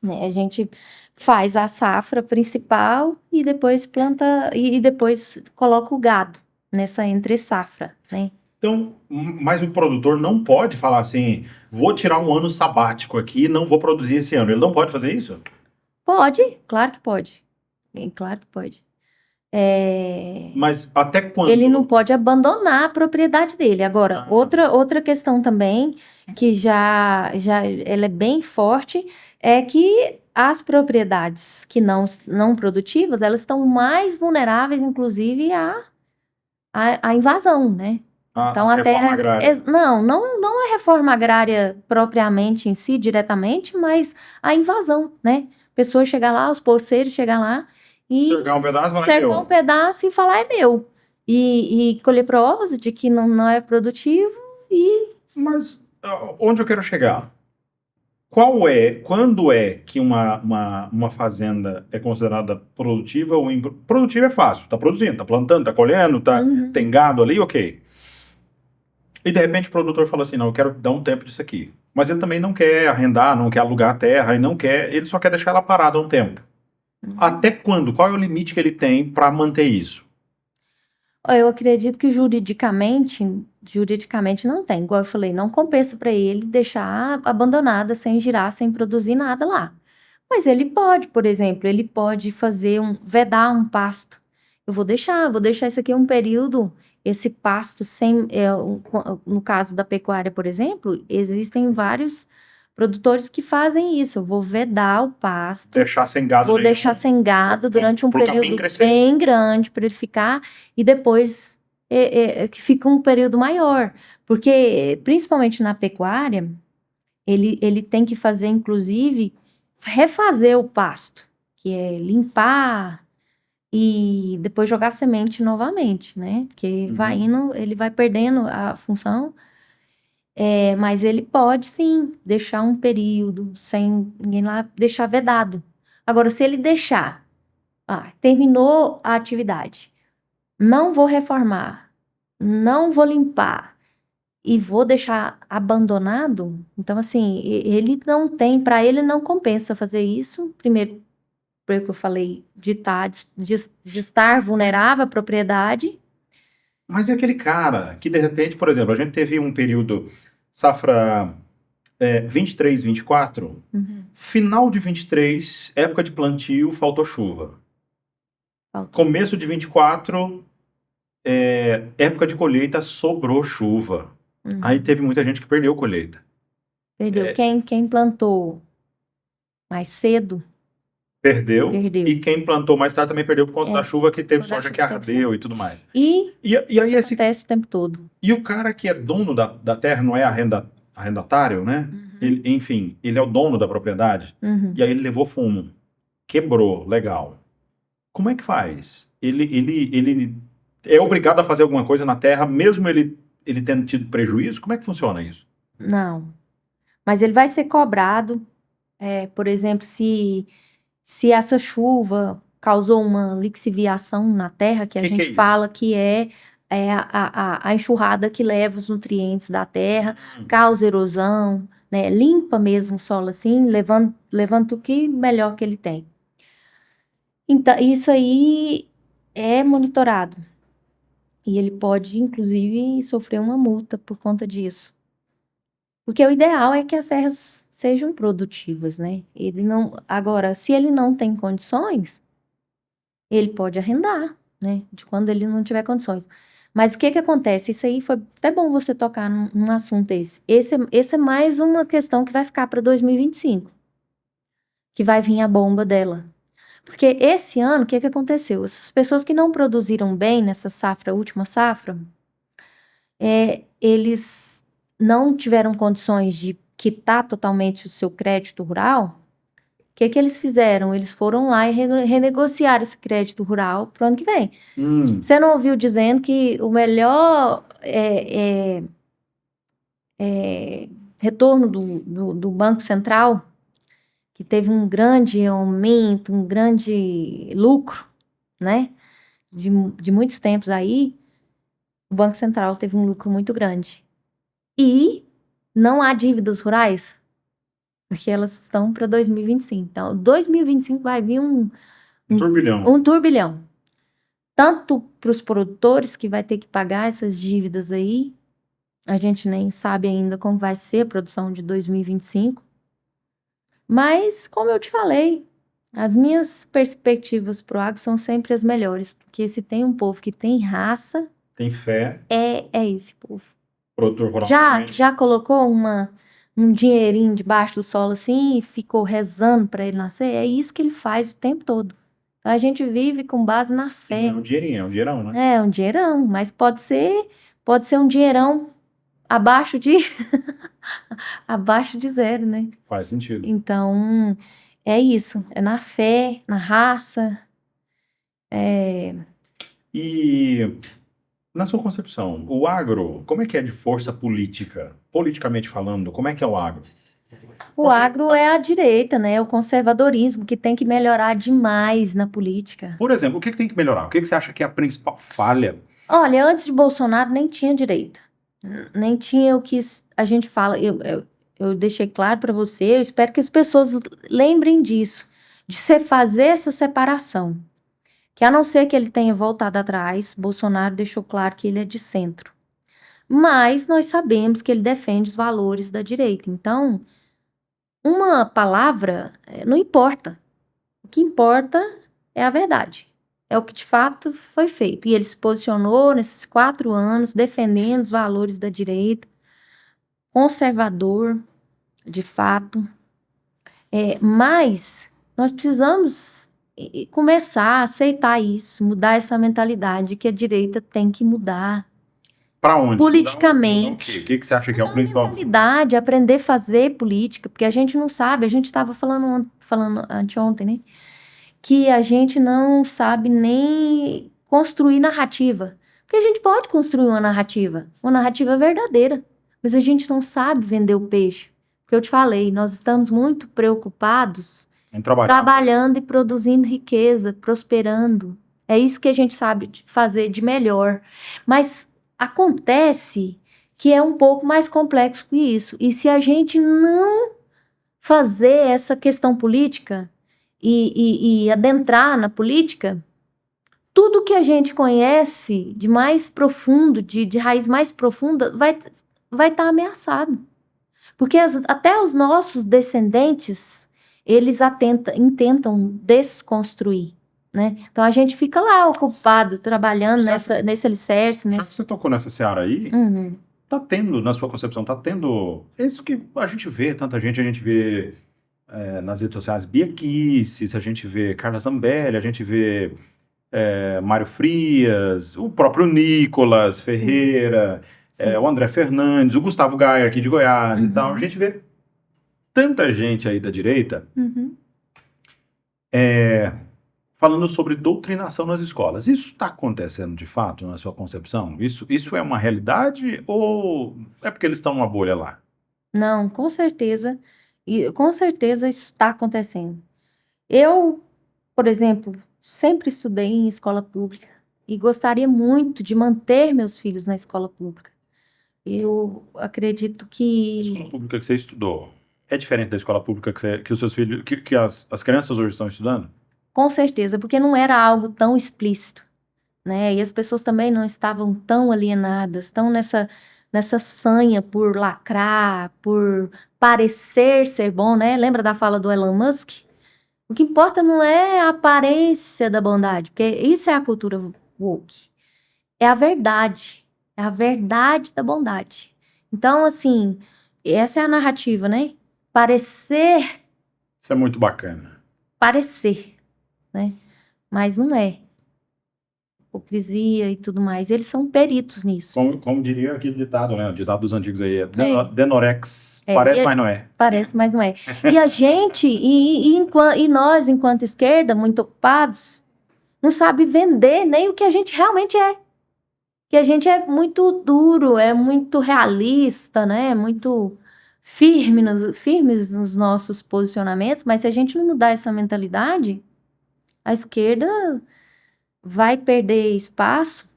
né? A gente faz a safra principal e depois planta e depois coloca o gado nessa entre safra, né? Então, mas o produtor não pode falar assim, vou tirar um ano sabático aqui e não vou produzir esse ano. Ele não pode fazer isso? Pode, claro que pode. Claro que pode. É, Mas até ele não quando? pode abandonar a propriedade dele. Agora, Ah, outra questão também, que já ela é bem forte, é que as propriedades que não produtivas, elas estão mais vulneráveis, inclusive, à invasão, né? Então, a a reforma terra... agrária. não a reforma agrária propriamente em si, diretamente, mas a invasão, né? Pessoas chegar lá, os poceiros chegar lá Cercar e um pedaço, mas é cercar um meu. pedaço e falar é meu. E colher provas de que não é produtivo e... Mas onde eu quero chegar? Quando é que uma fazenda é considerada produtiva ou produtiva é fácil, tá produzindo, tá plantando, tá colhendo, Uhum. tem gado ali, ok. E de repente o produtor fala assim, não, eu quero dar um tempo disso aqui. Mas ele também não quer arrendar, não quer alugar a terra, e não quer, ele só quer deixar ela parada um tempo. Até quando? Qual é o limite que ele tem para manter isso? Ó, eu acredito que juridicamente não tem. Igual eu falei, não compensa para ele deixar abandonada, sem girar, sem produzir nada lá. Mas ele pode, por exemplo, ele pode vedar um pasto. Vou deixar isso aqui um período, esse pasto sem, no caso da pecuária, por exemplo, existem vários produtores que fazem isso. Eu vou vedar o pasto, Deixar sem gado vou deixar nenhum sem gado durante um pro capim período crescer. bem grande para ele ficar e depois que fica um período maior, porque principalmente na pecuária ele tem que fazer, inclusive, refazer o pasto, que é limpar e depois jogar semente novamente, né? Porque vai Uhum. indo, ele vai perdendo a função. Mas ele pode sim deixar um período sem ninguém lá, deixar vedado. Agora, se ele deixar, terminou a atividade, não vou reformar, não vou limpar e vou deixar abandonado, então assim, ele não tem, para ele não compensa fazer isso. Primeiro, porque eu falei de estar vulnerável à propriedade. Mas é aquele cara que, de repente, por exemplo, a gente teve um período, safra 23, 24, Uhum. final de 23, época de plantio, faltou chuva. Faltou. Começo de 24, época de colheita, sobrou chuva. Aí Uhum. teve muita gente que perdeu colheita. Perdeu. Quem plantou mais cedo, Perdeu. perdeu. E quem plantou mais tarde também perdeu por conta da É, chuva, que teve quando a soja que chuva teve sempre. ardeu e tudo mais. E E aí isso acontece o tempo todo. e o cara que é dono da terra, não é arrendatário, né? Uhum. Enfim, ele é o dono da propriedade. E Uhum. aí ele levou fumo. Quebrou, legal. Como é que faz? Ele é obrigado a fazer alguma coisa na terra, mesmo ele tendo tido prejuízo? Como é que funciona isso? Não. Mas ele vai ser cobrado, por exemplo, se essa chuva causou uma lixiviação na terra, que O a que, que é gente isso? fala que é a enxurrada que leva os nutrientes da terra, Hum. causa erosão, né? Limpa mesmo o solo assim, levanta o que melhor que ele tem. Então, isso aí é monitorado. E ele pode, inclusive, sofrer uma multa por conta disso. Porque o ideal é que as terras sejam produtivas, né? Ele não, agora, se ele não tem condições, ele pode arrendar, né? De quando ele não tiver condições. Mas o que que acontece? Isso aí foi até bom você tocar num assunto esse. Esse é mais uma questão que vai ficar para 2025, que vai vir a bomba dela. Porque esse ano, o que que aconteceu? Essas pessoas que não produziram bem nessa safra, última safra, eles não tiveram condições de quitar totalmente o seu crédito rural. que eles fizeram? Eles foram lá e renegociaram esse crédito rural para o ano que vem. Você não ouviu dizendo que o melhor retorno do Banco Central, que teve um grande aumento, um grande lucro, né? De muitos tempos aí, o Banco Central teve um lucro muito grande. E não há dívidas rurais, porque elas estão para 2025. Então, 2025 vai vir um turbilhão. Um turbilhão. Tanto para os produtores, que vai ter que pagar essas dívidas aí, a gente nem sabe ainda como vai ser a produção de 2025. Mas, como eu te falei, as minhas perspectivas para o agro são sempre as melhores, porque se tem um povo que tem raça, tem fé, é esse povo. Produtor rural. Já colocou um dinheirinho debaixo do solo assim e ficou rezando para ele nascer? É isso que ele faz o tempo todo. A gente vive com base na fé. É um dinheirinho, é um dinheirão, né? É um dinheirão, mas pode ser um dinheirão abaixo de abaixo de zero, né? Faz sentido. Então, é isso, é na fé, na raça. E na sua concepção, o agro, como é que é de força política? Politicamente falando, como é que é o agro? O agro é a direita, né? O conservadorismo, que tem que melhorar demais na política. Por exemplo, o que tem que melhorar? O que você acha que é a principal falha? Olha, antes de Bolsonaro nem tinha direita. Nem tinha o que a gente fala. Eu deixei claro para você, eu espero que as pessoas lembrem disso, de você fazer essa separação. Que a não ser que ele tenha voltado atrás, Bolsonaro deixou claro que ele é de centro. Mas nós sabemos que ele defende os valores da direita. Então, uma palavra não importa. O que importa é a verdade. É o que de fato foi feito. E ele se posicionou nesses 4 anos defendendo os valores da direita, conservador, de fato. Mas nós precisamos começar a aceitar isso, mudar essa mentalidade que a direita tem que mudar. Para onde? Politicamente. O que você acha que é o principal? Mentalidade, aprender a fazer política, porque a gente não sabe, a gente estava falando anteontem, né? Que a gente não sabe nem construir narrativa. Porque a gente pode construir uma narrativa verdadeira, mas a gente não sabe vender o peixe. Porque eu te falei, nós estamos muito preocupados Em trabalhar. trabalhando e produzindo riqueza, prosperando. É isso que a gente sabe fazer de melhor. Mas acontece que é um pouco mais complexo que isso. E se a gente não fazer essa questão política e adentrar na política, tudo que a gente conhece de mais profundo, de raiz mais profunda, vai estar ameaçado. Porque até os nossos descendentes, eles intentam desconstruir, né? Então a gente fica lá ocupado, trabalhando nesse alicerce. Já que você tocou nessa seara aí, tá tendo, na sua concepção, tá tendo isso que a gente vê, tanta gente, a gente vê nas redes sociais, Bia Kicis, a gente vê Carla Zambelli, a gente vê Mário Frias, o próprio Nicolas Ferreira, o André Fernandes, o Gustavo Gaia aqui de Goiás e tal. A gente vê tanta gente aí da direita falando sobre doutrinação nas escolas. Isso está acontecendo de fato na sua concepção? Isso é uma realidade ou é porque eles estão numa bolha lá? Não, com certeza. E com certeza isso está acontecendo. Eu, por exemplo, sempre estudei em escola pública e gostaria muito de manter meus filhos na escola pública. Eu acredito que... A escola pública que você estudou é diferente da escola pública que os seus filhos, que as crianças hoje estão estudando? Com certeza, porque não era algo tão explícito, né? E as pessoas também não estavam tão alienadas, estão nessa sanha por lacrar, por parecer ser bom, né? Lembra da fala do Elon Musk? O que importa não é a aparência da bondade, porque isso é a cultura woke. É a verdade da bondade. Então, assim, essa é a narrativa, né? Parecer, Isso é muito bacana. né? Mas não é. hipocrisia e tudo mais. Eles são peritos nisso. Como diria aquele ditado, né? O ditado dos antigos aí, É. Denorex, É, parece, e- mas não é. Parece, mas não é. E a gente, e nós, enquanto esquerda, muito ocupados, não sabe vender nem o que a gente realmente é. Que a gente é muito duro, é muito realista, né? Muito firmes nos nossos posicionamentos, mas se a gente não mudar essa mentalidade, a esquerda vai perder espaço,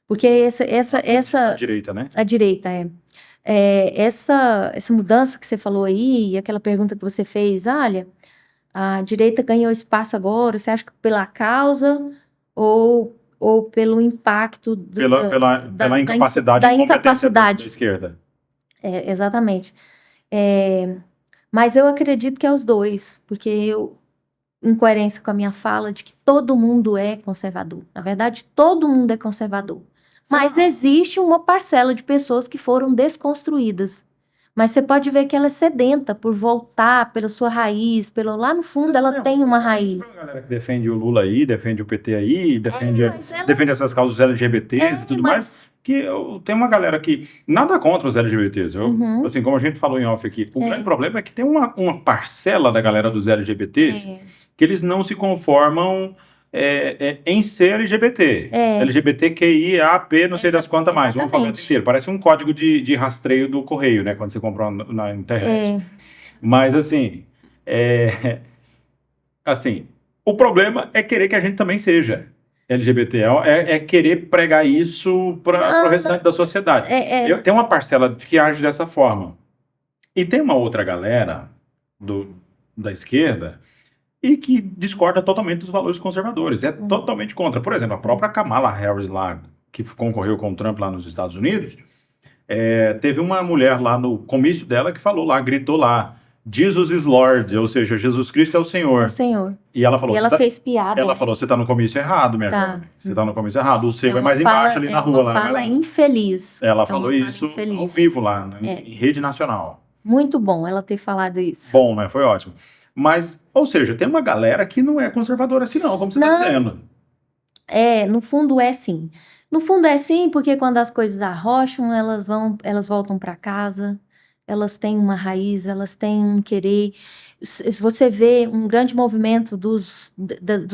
porque A direita, né? a direita essa mudança que você falou aí, e aquela pergunta que você fez, olha, a direita ganhou espaço agora, você acha que pela causa ou pelo impacto Pela incapacidade da e incompetência da incapacidade? esquerda. Exatamente. Mas eu acredito que é os dois, porque eu, em coerência com a minha fala de que todo mundo é conservador. Na verdade, todo mundo é conservador. Mas existe uma parcela de pessoas que foram desconstruídas. Mas você pode ver que ela é sedenta por voltar pela sua raiz, lá no fundo ela tem uma raiz. A galera que defende o Lula aí, defende o PT aí, defende essas causas LGBTs e tudo mais, que tem uma galera que nada contra os LGBTs. Assim, como a gente falou em off aqui, o grande problema é que tem uma parcela da galera dos LGBTs que eles não se conformam em ser LGBT. LGBTQIAP, não sei das quantas mais, um alfabeto inteiro. Parece um código de rastreio do correio, né? Quando você compra na internet. Mas assim, o problema é querer que a gente também seja LGBT. É querer pregar isso para o restante da sociedade. Tem uma parcela que age dessa forma. E tem uma outra galera da esquerda e que discorda totalmente dos valores conservadores. É totalmente contra. Por exemplo, a própria Kamala Harris lá, que concorreu com o Trump lá nos Estados Unidos, teve uma mulher lá no comício dela que falou lá, gritou lá, Jesus is Lord, ou seja, Jesus Cristo é o Senhor. É o Senhor. E ela falou, fez piada. Ela falou, você tá no comício errado, minha jovem. Você tá no comício errado. O seu é mais embaixo ali na rua. Ela fala infeliz. Ela falou isso ao vivo lá, em rede nacional. Muito bom ela ter falado isso. Bom, né? Foi ótimo. Mas, ou seja, tem uma galera que não é conservadora assim não, como você está dizendo. No fundo é sim. No fundo é sim, porque quando as coisas arrocham, elas voltam para casa, elas têm uma raiz, elas têm um querer. Você vê um grande movimento dos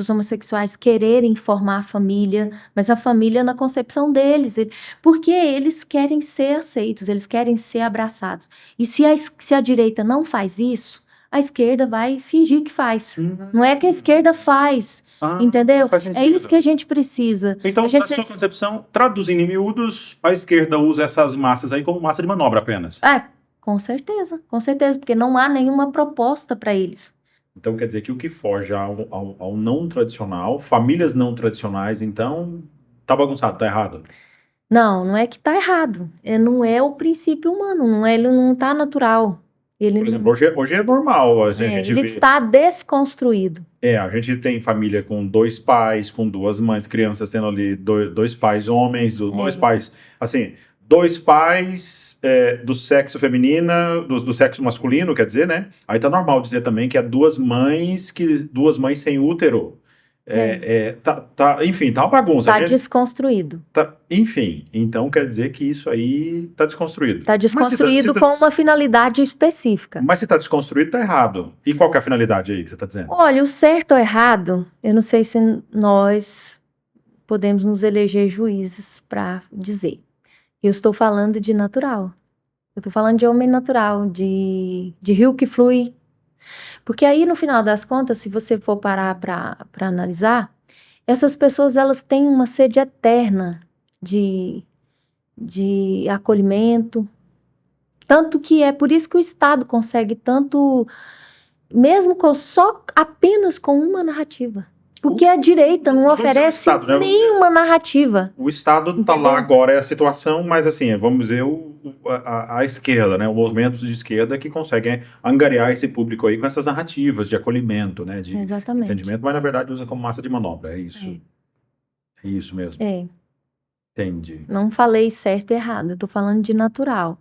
homossexuais quererem formar a família, mas a família na concepção deles, porque eles querem ser aceitos, eles querem ser abraçados. E se a direita não faz isso, a esquerda vai fingir que faz. Não é que a esquerda faz, entendeu? É isso que a gente precisa. Então, na sua concepção, traduzindo em miúdos, a esquerda usa essas massas aí como massa de manobra apenas. Com certeza, porque não há nenhuma proposta para eles. Então quer dizer que o que foge ao não tradicional, famílias não tradicionais, então tá bagunçado, tá errado? Não é que tá errado. Não é o princípio humano, ele não tá natural. Por exemplo, hoje é normal. A gente ele está desconstruído. A gente tem família com 2 pais, com 2 mães, crianças tendo ali 2 pais homens, 2 pais, assim, 2 pais do sexo feminino, do sexo masculino, quer dizer, né? Aí tá normal dizer também que é 2 mães sem útero. Enfim, tá uma bagunça. Tá desconstruído. Enfim, então quer dizer que isso aí tá desconstruído. Tá desconstruído com uma finalidade específica. Mas se tá desconstruído, tá errado. E qual que é a finalidade aí que você tá dizendo? Olha, o certo ou errado, eu não sei se nós podemos nos eleger juízes para dizer. Eu estou falando de natural. Eu estou falando de homem natural, de rio que flui. Porque aí, no final das contas, se você for parar para analisar, essas pessoas elas têm uma sede eterna de acolhimento. Tanto que é por isso que o Estado consegue tanto, mesmo apenas com uma narrativa. Porque a direita não oferece Estado, né? Nenhuma narrativa. O Estado está lá agora, é a situação, mas assim, vamos dizer, a esquerda, né? O movimento de esquerda que conseguem angariar esse público aí com essas narrativas de acolhimento, né? De entendimento, mas na verdade usa como massa de manobra, é isso. É isso mesmo. Entendi. Não falei certo e errado, eu estou falando de natural.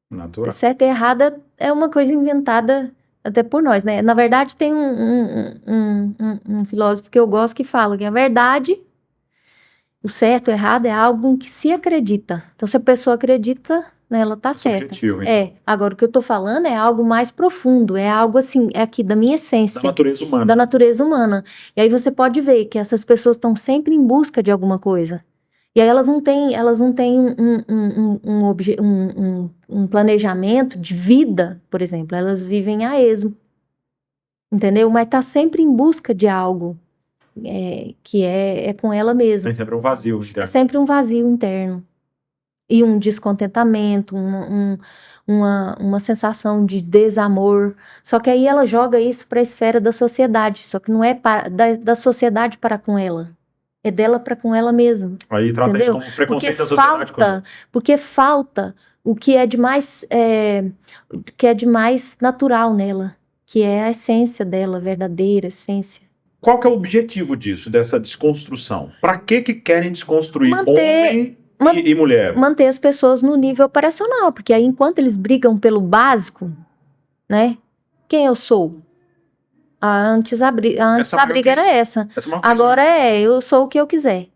Natural. Certo e errada é uma coisa inventada até por nós, né? Na verdade, tem um filósofo que eu gosto que fala que a verdade O certo, o errado é algo em que se acredita. Então, se a pessoa acredita, né, ela tá certa. Subjetivo, então. Agora o que eu tô falando é algo mais profundo, é algo assim, é aqui da minha Da essência, natureza humana. da natureza humana. E aí você pode ver que essas pessoas estão sempre em busca de alguma coisa. E aí elas não têm um planejamento de vida, por exemplo. Elas vivem a esmo, entendeu? Mas tá sempre em busca de algo que é com ela mesma. Tem sempre um vazio É interno. sempre um vazio interno. E um descontentamento, uma sensação de desamor. Só que aí ela joga isso para a esfera da sociedade. Só que não é da sociedade para com ela. É dela para com ela mesma. Aí trata Entendeu? isso como preconceito da sociedade. Porque falta o que é de mais natural nela, que é a essência dela, a verdadeira essência. Qual que é o objetivo disso, dessa desconstrução? Para que querem desconstruir homem e mulher? Manter as pessoas no nível operacional, porque aí enquanto eles brigam pelo básico, né? Quem eu sou? Antes a briga era essa. Agora eu sou o que eu quiser.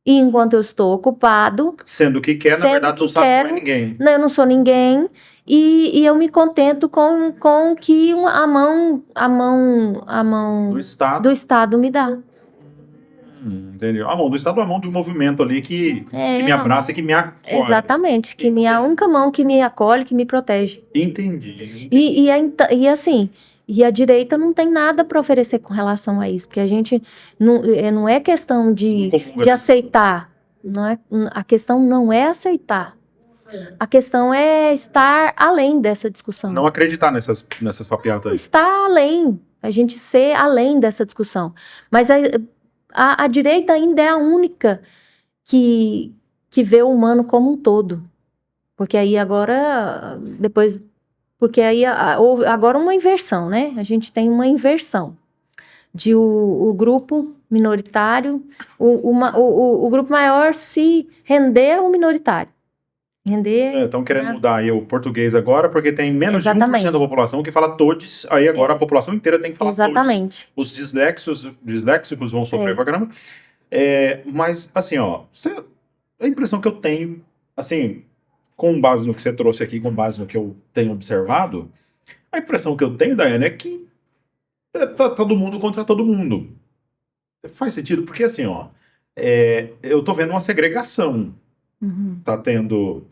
E enquanto eu estou ocupado... Sendo que quer, na verdade, não sabe que não é ninguém. Eu não sou ninguém. E eu me contento com que a mão do Estado me dá. Entendeu? A mão do Estado é a mão de um movimento ali que me abraça e que me acolhe. Exatamente. A única mão que me acolhe, que me protege. Entendi. E assim... E a direita não tem nada para oferecer com relação a isso, porque a gente não é questão de aceitar, a questão não é aceitar, a questão é estar além dessa discussão. Não acreditar nessas papiatas aí. Estar além, a gente ser além dessa discussão. Mas a direita ainda é a única que vê o humano como um todo, porque aí agora, porque aí houve agora uma inversão, né? A gente tem uma inversão de o grupo minoritário, o grupo maior se render ao minoritário. Estão querendo mudar aí o português agora, porque tem menos de 1% da população que fala todes, aí agora a população inteira tem que falar todes. Os disléxicos vão sofrer pra caramba. Mas, assim, a impressão que eu tenho, assim... com base no que você trouxe aqui, com base no que eu tenho observado, a impressão que eu tenho, Daiane, é que tá todo mundo contra todo mundo. Faz sentido? Porque assim, eu tô vendo uma segregação. Tá tendo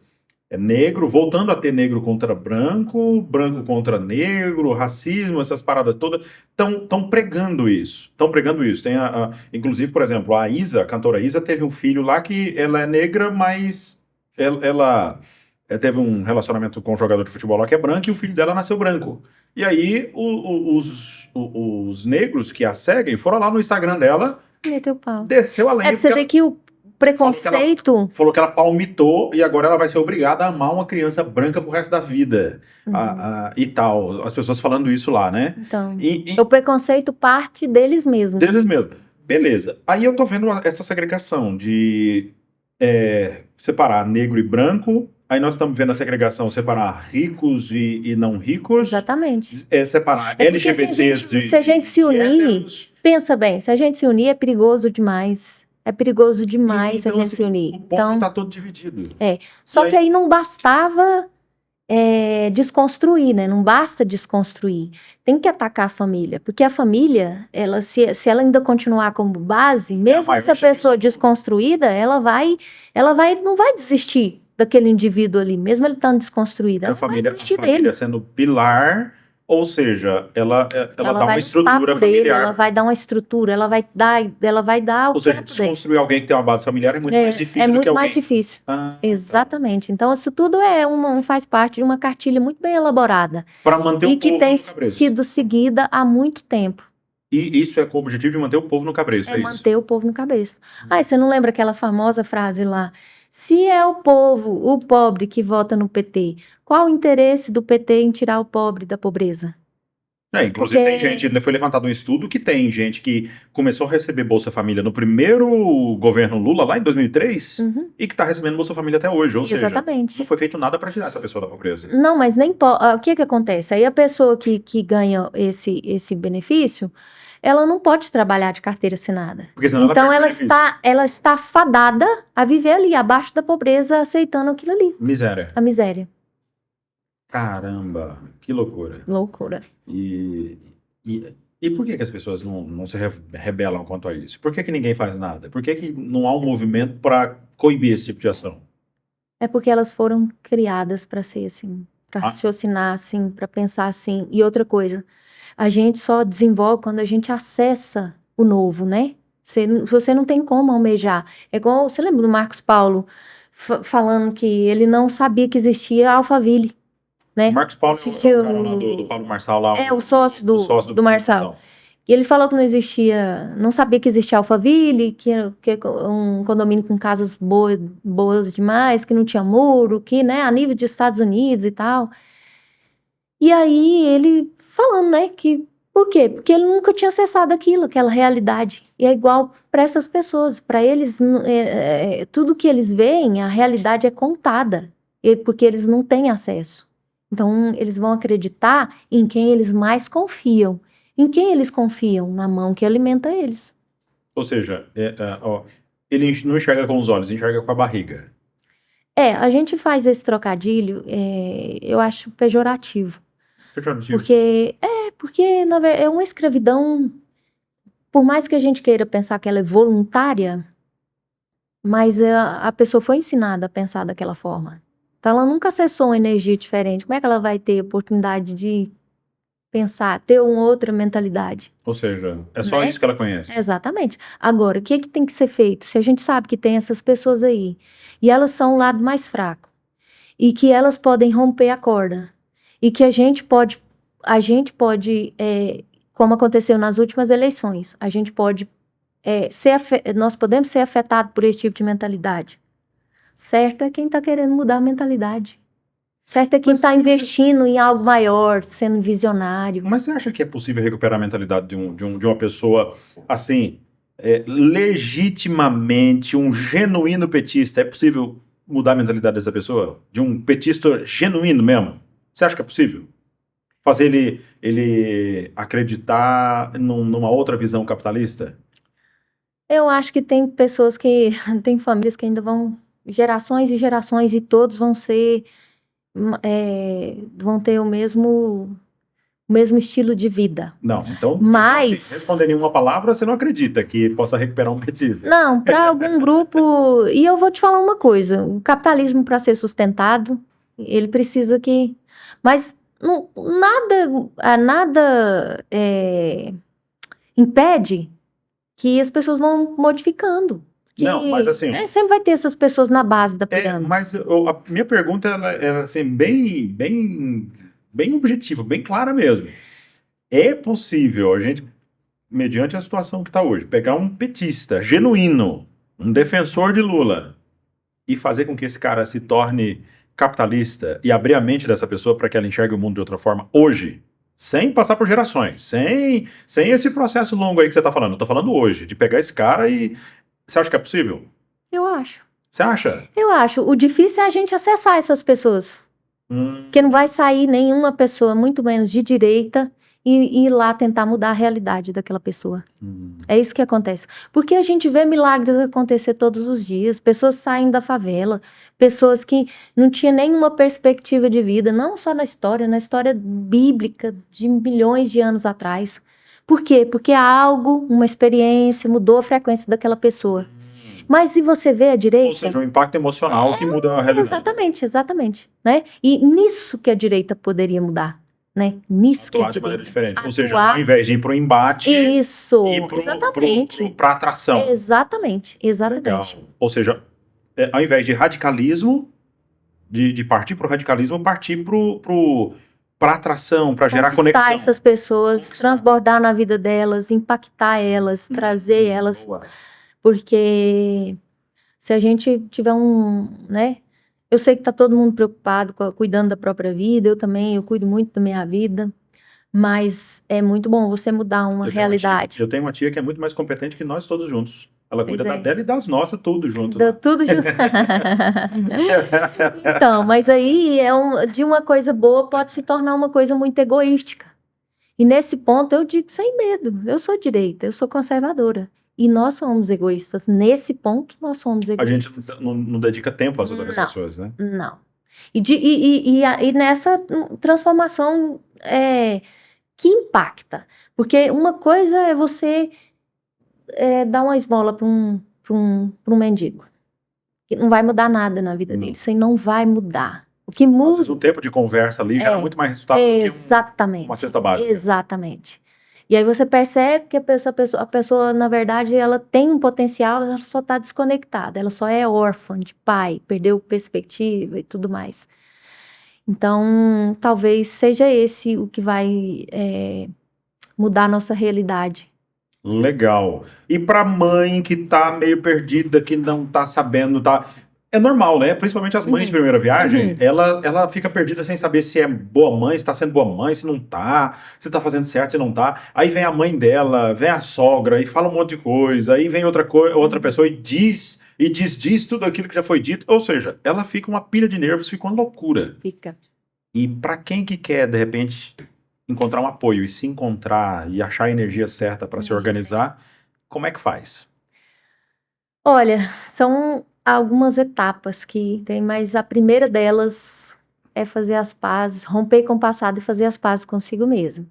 negro, voltando a ter negro contra branco, branco contra negro, racismo, essas paradas todas, estão pregando isso. Tem inclusive, por exemplo, a cantora Isa, teve um filho lá que ela é negra, mas ela teve um relacionamento com um jogador de futebol lá que é branco e o filho dela nasceu branco. E aí os negros que a seguem foram lá no Instagram dela, meteu o pau. Desceu a lenha. Você vê que o preconceito... Falou que ela palmitou e agora ela vai ser obrigada a amar uma criança branca pro resto da vida. E tal. As pessoas falando isso lá, né? Então, o preconceito parte deles mesmos. Deles mesmos. Beleza. Aí eu tô vendo essa segregação de separar negro e branco. Aí nós estamos vendo a segregação separar ricos e não ricos. Exatamente. Separar LGBTs se a gente se unir, pensa bem, se a gente se unir é perigoso demais. É perigoso demais se a gente se unir. O povo tá todo dividido. Só que aí não bastava desconstruir, né? Não basta desconstruir. Tem que atacar a família. Porque a família, se ela ainda continuar como base, mesmo essa pessoa desconstruída, ela não vai desistir daquele indivíduo ali, mesmo ele estando desconstruído. Ela vai desistir dele. A família sendo pilar, ou seja, ela dá uma estrutura familiar. Ela vai dar uma estrutura, ela vai dar ou seja, desconstruir alguém que tem uma base familiar é muito mais difícil do que alguém... É muito mais difícil. Exatamente. Então, isso tudo faz parte de uma cartilha muito bem elaborada. Para manter o povo no cabresto. E que tem sido seguida há muito tempo. E isso é com o objetivo de manter o povo no cabresto, é isso? Manter o povo no cabresto. Você não lembra aquela famosa frase lá? Se é o pobre que vota no PT, qual o interesse do PT em tirar o pobre da pobreza? Inclusive tem Porque gente, foi levantado um estudo que tem gente que começou a receber Bolsa Família no primeiro governo Lula, lá em 2003, Uhum, e que está recebendo Bolsa Família até hoje. Ou seja, não exatamente. foi feito nada para tirar essa pessoa da pobreza. Não, mas nem pode. O que que acontece? Aí a pessoa que ganha esse benefício, ela não pode trabalhar de carteira assinada. Porque senão ela Então perde o benefício. ela está fadada a viver ali, abaixo da pobreza, aceitando aquilo ali, Miséria. a miséria. Caramba, que loucura. Loucura. E, e por que as pessoas não se rebelam quanto a isso? Por que ninguém faz nada? Por que não há um movimento para coibir esse tipo de ação? É porque elas foram criadas para ser assim, para Ah, raciocinar assim, para pensar assim. E outra coisa, a gente só desenvolve quando a gente acessa o novo, né? Você não tem como almejar. É igual, você lembra do Marcos Paulo falando que ele não sabia que existia a Alphaville, o né? Marcos Paulo é o Existia cara lá do Paulo Marçal, lá, o sócio o sócio do do Marçal. Marçal. E ele falou que não existia, não sabia que existia Alphaville, que é um condomínio com casas boas demais, que não tinha muro, que, né, a nível de Estados Unidos e tal. E aí ele falando, né, que por quê? Porque ele nunca tinha acessado aquilo, aquela realidade. E é igual para essas pessoas, para eles, tudo que eles veem, a realidade é contada, porque eles não têm acesso. Então, eles vão acreditar em quem eles mais confiam. Em quem eles confiam? Na mão que alimenta eles. Ou seja, ó, ele não enxerga com os olhos, enxerga com a barriga. A gente faz esse trocadilho, eu acho pejorativo. Pejorativo. Porque na verdade, é uma escravidão, por mais que a gente queira pensar que ela é voluntária, mas a pessoa foi ensinada a pensar daquela forma. Então ela nunca acessou uma energia diferente. Como é que ela vai ter oportunidade de pensar, ter uma outra mentalidade, Ou seja, é só né? isso que ela conhece. Exatamente. Agora, o que que tem que ser feito? Se a gente sabe que tem essas pessoas aí, e elas são o lado mais fraco, e que elas podem romper a corda, e que a gente pode, como aconteceu nas últimas eleições, a gente pode nós podemos ser afetados por esse tipo de mentalidade. Certo é quem está querendo mudar a mentalidade. Certo é quem Mas está você acha- investindo em algo maior, sendo visionário. Mas você acha que é possível recuperar a mentalidade de uma pessoa assim, legitimamente, um genuíno petista? É possível mudar a mentalidade dessa pessoa? De um petista genuíno mesmo? Você acha que é possível? Fazer ele acreditar numa outra visão capitalista? Eu acho que tem pessoas que, tem famílias que ainda vão, gerações e gerações, e todos vão ser, vão ter o mesmo estilo de vida. Não, então assim, Mas, responder em uma palavra, você não acredita que possa recuperar um petista. não, para algum grupo, e eu vou te falar uma coisa, o capitalismo para ser sustentado, ele precisa que, mas nada impede que as pessoas vão modificando. Não, mas assim, Sempre vai ter essas pessoas na base da pirâmide. mas a minha pergunta ela assim, bem objetiva, bem clara mesmo. É possível a gente, mediante a situação que está hoje, pegar um petista genuíno, um defensor de Lula, e fazer com que esse cara se torne capitalista e abrir a mente dessa pessoa para que ela enxergue o mundo de outra forma hoje, sem passar por gerações, sem esse processo longo aí que você está falando. Eu estou falando hoje, de pegar esse cara e. Você acha que é possível? Eu acho. Você acha? Eu acho. O difícil é a gente acessar essas pessoas. Porque não vai sair nenhuma pessoa, muito menos de direita, e ir lá tentar mudar a realidade daquela pessoa. É isso que acontece. Porque a gente vê milagres acontecer todos os dias. Pessoas saem da favela, pessoas que não tinham nenhuma perspectiva de vida, não só na história bíblica de milhões de anos atrás. Por quê? Porque algo, uma experiência, mudou a frequência daquela pessoa. Mas se você vê a Ou direita. seja, um impacto emocional que muda a realidade. Exatamente, né? E nisso que a direita poderia mudar, né? Nisso que a Atuar de maneira direita. diferente. Ou seja, ao invés de ir para o embate, Isso, ir exatamente. para atração. Exatamente. Legal. Ou seja, ao invés de radicalismo, de partir para o radicalismo, partir para atração, para gerar Conquistar conexão. essas pessoas, Conquistar. transbordar na vida delas, impactar elas, trazer elas, Boa. porque se a gente tiver né? Eu sei que tá todo mundo preocupado, cuidando da própria vida, eu também, eu cuido muito da minha vida, Mas é muito bom você mudar uma Eu realidade. tenho uma tia que é muito mais competente que nós todos juntos. Ela Pois cuida da é. dela e das nossas, tudo junto Deu lá. tudo junto. Então, mas aí de uma coisa boa pode se tornar uma coisa muito egoística. E nesse ponto eu digo sem medo. Eu sou direita, eu sou conservadora. E nós somos egoístas. Nesse ponto, nós somos A gente egoístas. não dedica tempo às outras Não, pessoas, né? não. E nessa transformação que impacta. Porque uma coisa é você dar uma esmola para um mendigo. Que não vai mudar nada na vida dele. Isso aí não vai mudar. O que Às vezes o muda tempo de conversa ali gera muito mais resultado do que uma exatamente, cesta básica. exatamente. E aí você percebe que a pessoa, na verdade, ela tem um potencial, ela só está desconectada, ela só é órfã de pai, perdeu perspectiva e tudo mais. Então, talvez seja esse o que vai mudar a nossa realidade. Legal. E pra mãe que tá meio perdida, que não tá sabendo, tá. É normal, né? Principalmente as mães de primeira viagem, ela fica perdida sem saber se é boa mãe, se tá sendo boa mãe, se não tá, se tá fazendo certo, se não tá. Aí vem a mãe dela, vem a sogra e fala um monte de coisa, aí vem outra pessoa e diz tudo aquilo que já foi dito. Ou seja, ela fica uma pilha de nervos, fica uma loucura. Fica. E pra quem que quer, de repente, encontrar um apoio e se encontrar e achar a energia certa para se organizar, como é que faz? Olha, são algumas etapas que tem, mas a primeira delas é fazer as pazes, romper com o passado e fazer as pazes consigo mesmo.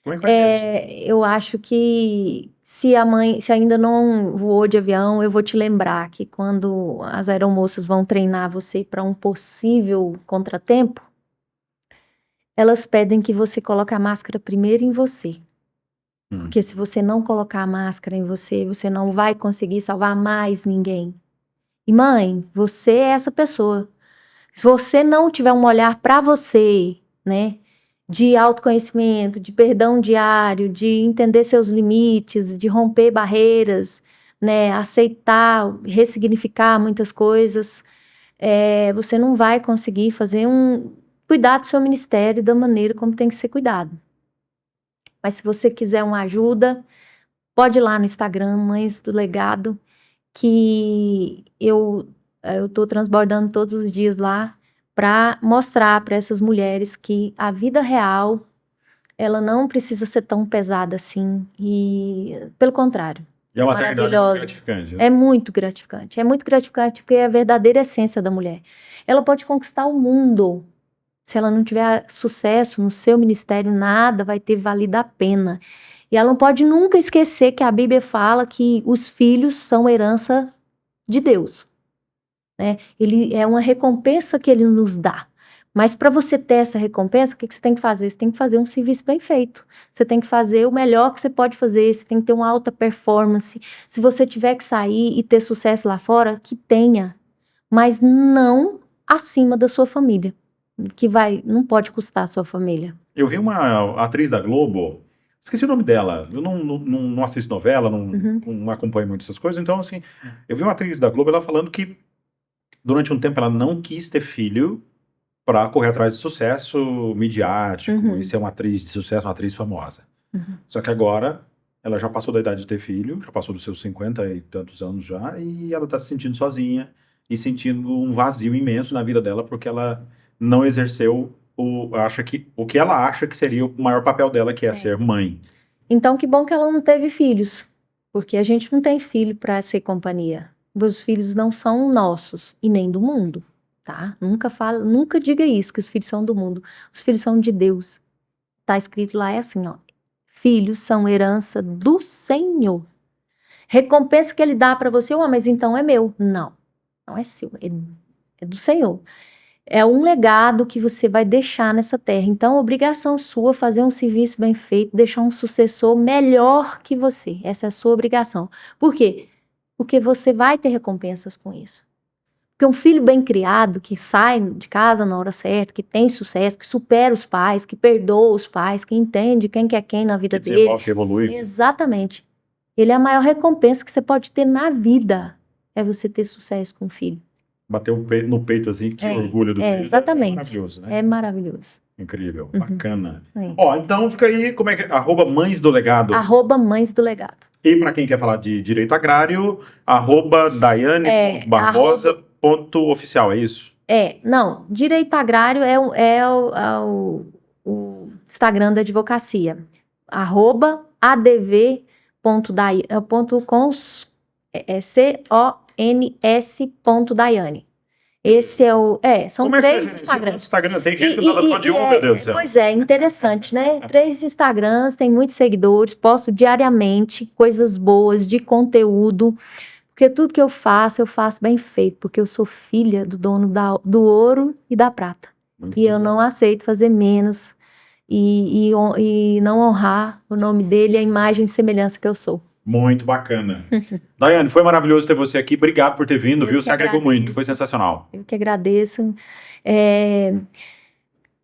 Como é que vai ser isso? Eu acho que se ainda não voou de avião, eu vou te lembrar que quando as aeromoças vão treinar você para um possível contratempo, elas pedem que você coloque a máscara primeiro em você. Porque se você não colocar a máscara em você, você não vai conseguir salvar mais ninguém. E mãe, você é essa pessoa. Se você não tiver um olhar para você, né, de autoconhecimento, de perdão diário, de entender seus limites, de romper barreiras, né, aceitar, ressignificar muitas coisas, você não vai conseguir cuidar do seu ministério da maneira como tem que ser cuidado. Mas se você quiser uma ajuda, pode ir lá no Instagram, Mães do Legado, que eu estou transbordando todos os dias lá para mostrar para essas mulheres que a vida real ela não precisa ser tão pesada assim e pelo contrário, E a maternidade é muito maravilhosa. gratificante, né? É muito gratificante. É muito gratificante porque é a verdadeira essência da mulher. Ela pode conquistar o mundo. Se ela não tiver sucesso no seu ministério, nada vai ter valido a pena. E ela não pode nunca esquecer que a Bíblia fala que os filhos são herança de Deus, né? Ele é uma recompensa que ele nos dá. Mas para você ter essa recompensa, o que você tem que fazer? Você tem que fazer um serviço bem feito. Você tem que fazer o melhor que você pode fazer. Você tem que ter uma alta performance. Se você tiver que sair e ter sucesso lá fora, que tenha. Mas não acima da sua família. Não pode custar a sua família. Eu vi uma atriz da Globo, esqueci o nome dela, eu não assisto novela, não acompanho muito essas coisas, então assim, eu vi uma atriz da Globo, ela falando que durante um tempo ela não quis ter filho para correr atrás de sucesso midiático e ser uma atriz de sucesso, uma atriz famosa. Só que agora ela já passou da idade de ter filho, já passou dos seus 50 e tantos anos já, e ela tá se sentindo sozinha e sentindo um vazio imenso na vida dela porque ela não exerceu o que ela acha que seria o maior papel dela, que é ser mãe. Então, que bom que ela não teve filhos, porque a gente não tem filho para ser companhia. Os filhos não são nossos e nem do mundo, tá? Nunca diga isso, que os filhos são do mundo. Os filhos são de Deus. Tá escrito lá, é assim, ó. Filhos são herança do Senhor. Recompensa que ele dá para você, mas então é meu. Não, não é seu, é do Senhor. É um legado que você vai deixar nessa terra. Então, obrigação sua fazer um serviço bem feito, deixar um sucessor melhor que você. Essa é a sua obrigação. Por quê? Porque você vai ter recompensas com isso. Porque um filho bem criado, que sai de casa na hora certa, que tem sucesso, que supera os pais, que perdoa os pais, que entende quem que é quem na vida Que dele. desenvolve, que evolui. Exatamente. Ele é a maior recompensa que você pode ter na vida. É você ter sucesso com o filho. Bateu no peito assim, que orgulho do filho. Exatamente. É maravilhoso, né? É maravilhoso. Incrível, bacana. Sim. Ó, então fica aí, como é que é? @mães do legado. @mães do legado. E para quem quer falar de direito agrário, @daiane.barbosa.oficial, é isso? Não, direito agrário o Instagram da advocacia. @adv.cons.daiane. Esse é o. São Como é que 3 você Instagrams. Instagram? Tem gente que nada pode meu Deus do céu. Pois é, interessante, né? 3 Instagrams, tem muitos seguidores, posto diariamente coisas boas, de conteúdo. Porque tudo que eu faço bem feito, porque eu sou filha do dono do ouro e da prata. Muito E eu bom. não aceito fazer menos e não honrar o nome dele e a imagem e semelhança que eu sou. Muito bacana. Daiane, foi maravilhoso ter você aqui. Obrigado por ter vindo, viu? Você agregou muito, foi sensacional. Eu que agradeço.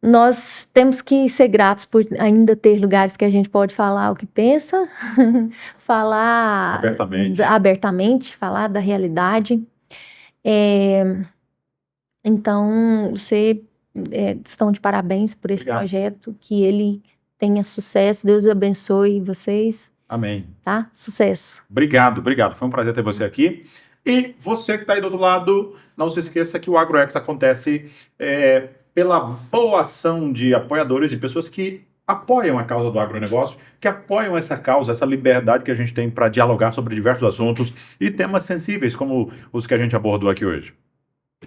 Nós temos que ser gratos por ainda ter lugares que a gente pode falar o que pensa, falar abertamente, falar da realidade. Então, você estão de parabéns por esse projeto, que ele tenha sucesso. Deus abençoe vocês. Amém. Tá? Sucesso. Obrigado. Foi um prazer ter você aqui. E você que está aí do outro lado, não se esqueça que o AgroX acontece pela boa ação de apoiadores, de pessoas que apoiam a causa do agronegócio, que apoiam essa causa, essa liberdade que a gente tem para dialogar sobre diversos assuntos e temas sensíveis, como os que a gente abordou aqui hoje.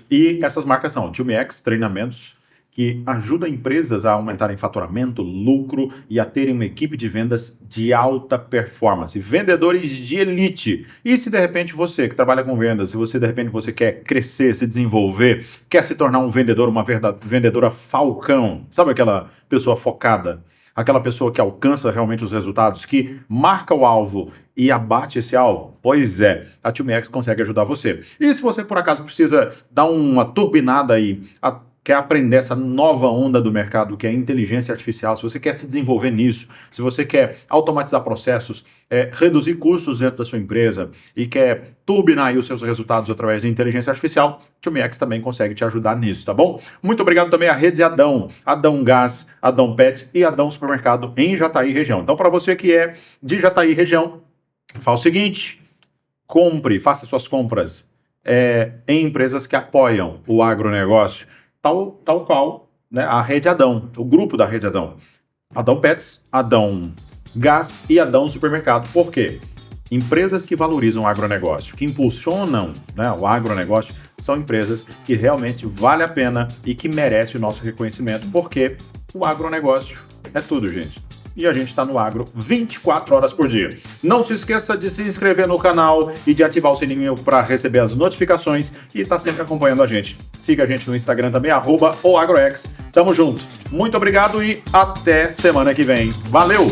E essas marcas são TumiX, treinamentos que ajudam empresas a aumentarem faturamento, lucro e a terem uma equipe de vendas de alta performance, vendedores de elite. E se de repente você que trabalha com vendas, se você de repente você quer crescer, se desenvolver, quer se tornar um vendedor, uma vendedora falcão, sabe aquela pessoa focada? Aquela pessoa que alcança realmente os resultados, que marca o alvo e abate esse alvo? Pois é, a TumiX consegue ajudar você. E se você por acaso precisa dar uma turbinada aí, quer aprender essa nova onda do mercado, que é a inteligência artificial, se você quer se desenvolver nisso, se você quer automatizar processos, reduzir custos dentro da sua empresa e quer turbinar aí os seus resultados através da inteligência artificial, TumiX também consegue te ajudar nisso, tá bom? Muito obrigado também à Rede Adão, Adão Gás, Adão Pet e Adão Supermercado em Jataí região. Então, para você que é de Jataí região, faz o seguinte, faça suas compras em empresas que apoiam o agronegócio, tal qual, né, a Rede Adão, o grupo da Rede Adão. Adão Pets, Adão Gás e Adão Supermercado. Por quê? Empresas que valorizam o agronegócio, que impulsionam, né, o agronegócio, são empresas que realmente vale a pena e que merecem o nosso reconhecimento, porque o agronegócio é tudo, gente. E a gente está no agro 24 horas por dia. Não se esqueça de se inscrever no canal e de ativar o sininho para receber as notificações e estar sempre acompanhando a gente. Siga a gente no Instagram também, @oagrox. Tamo junto. Muito obrigado e até semana que vem. Valeu!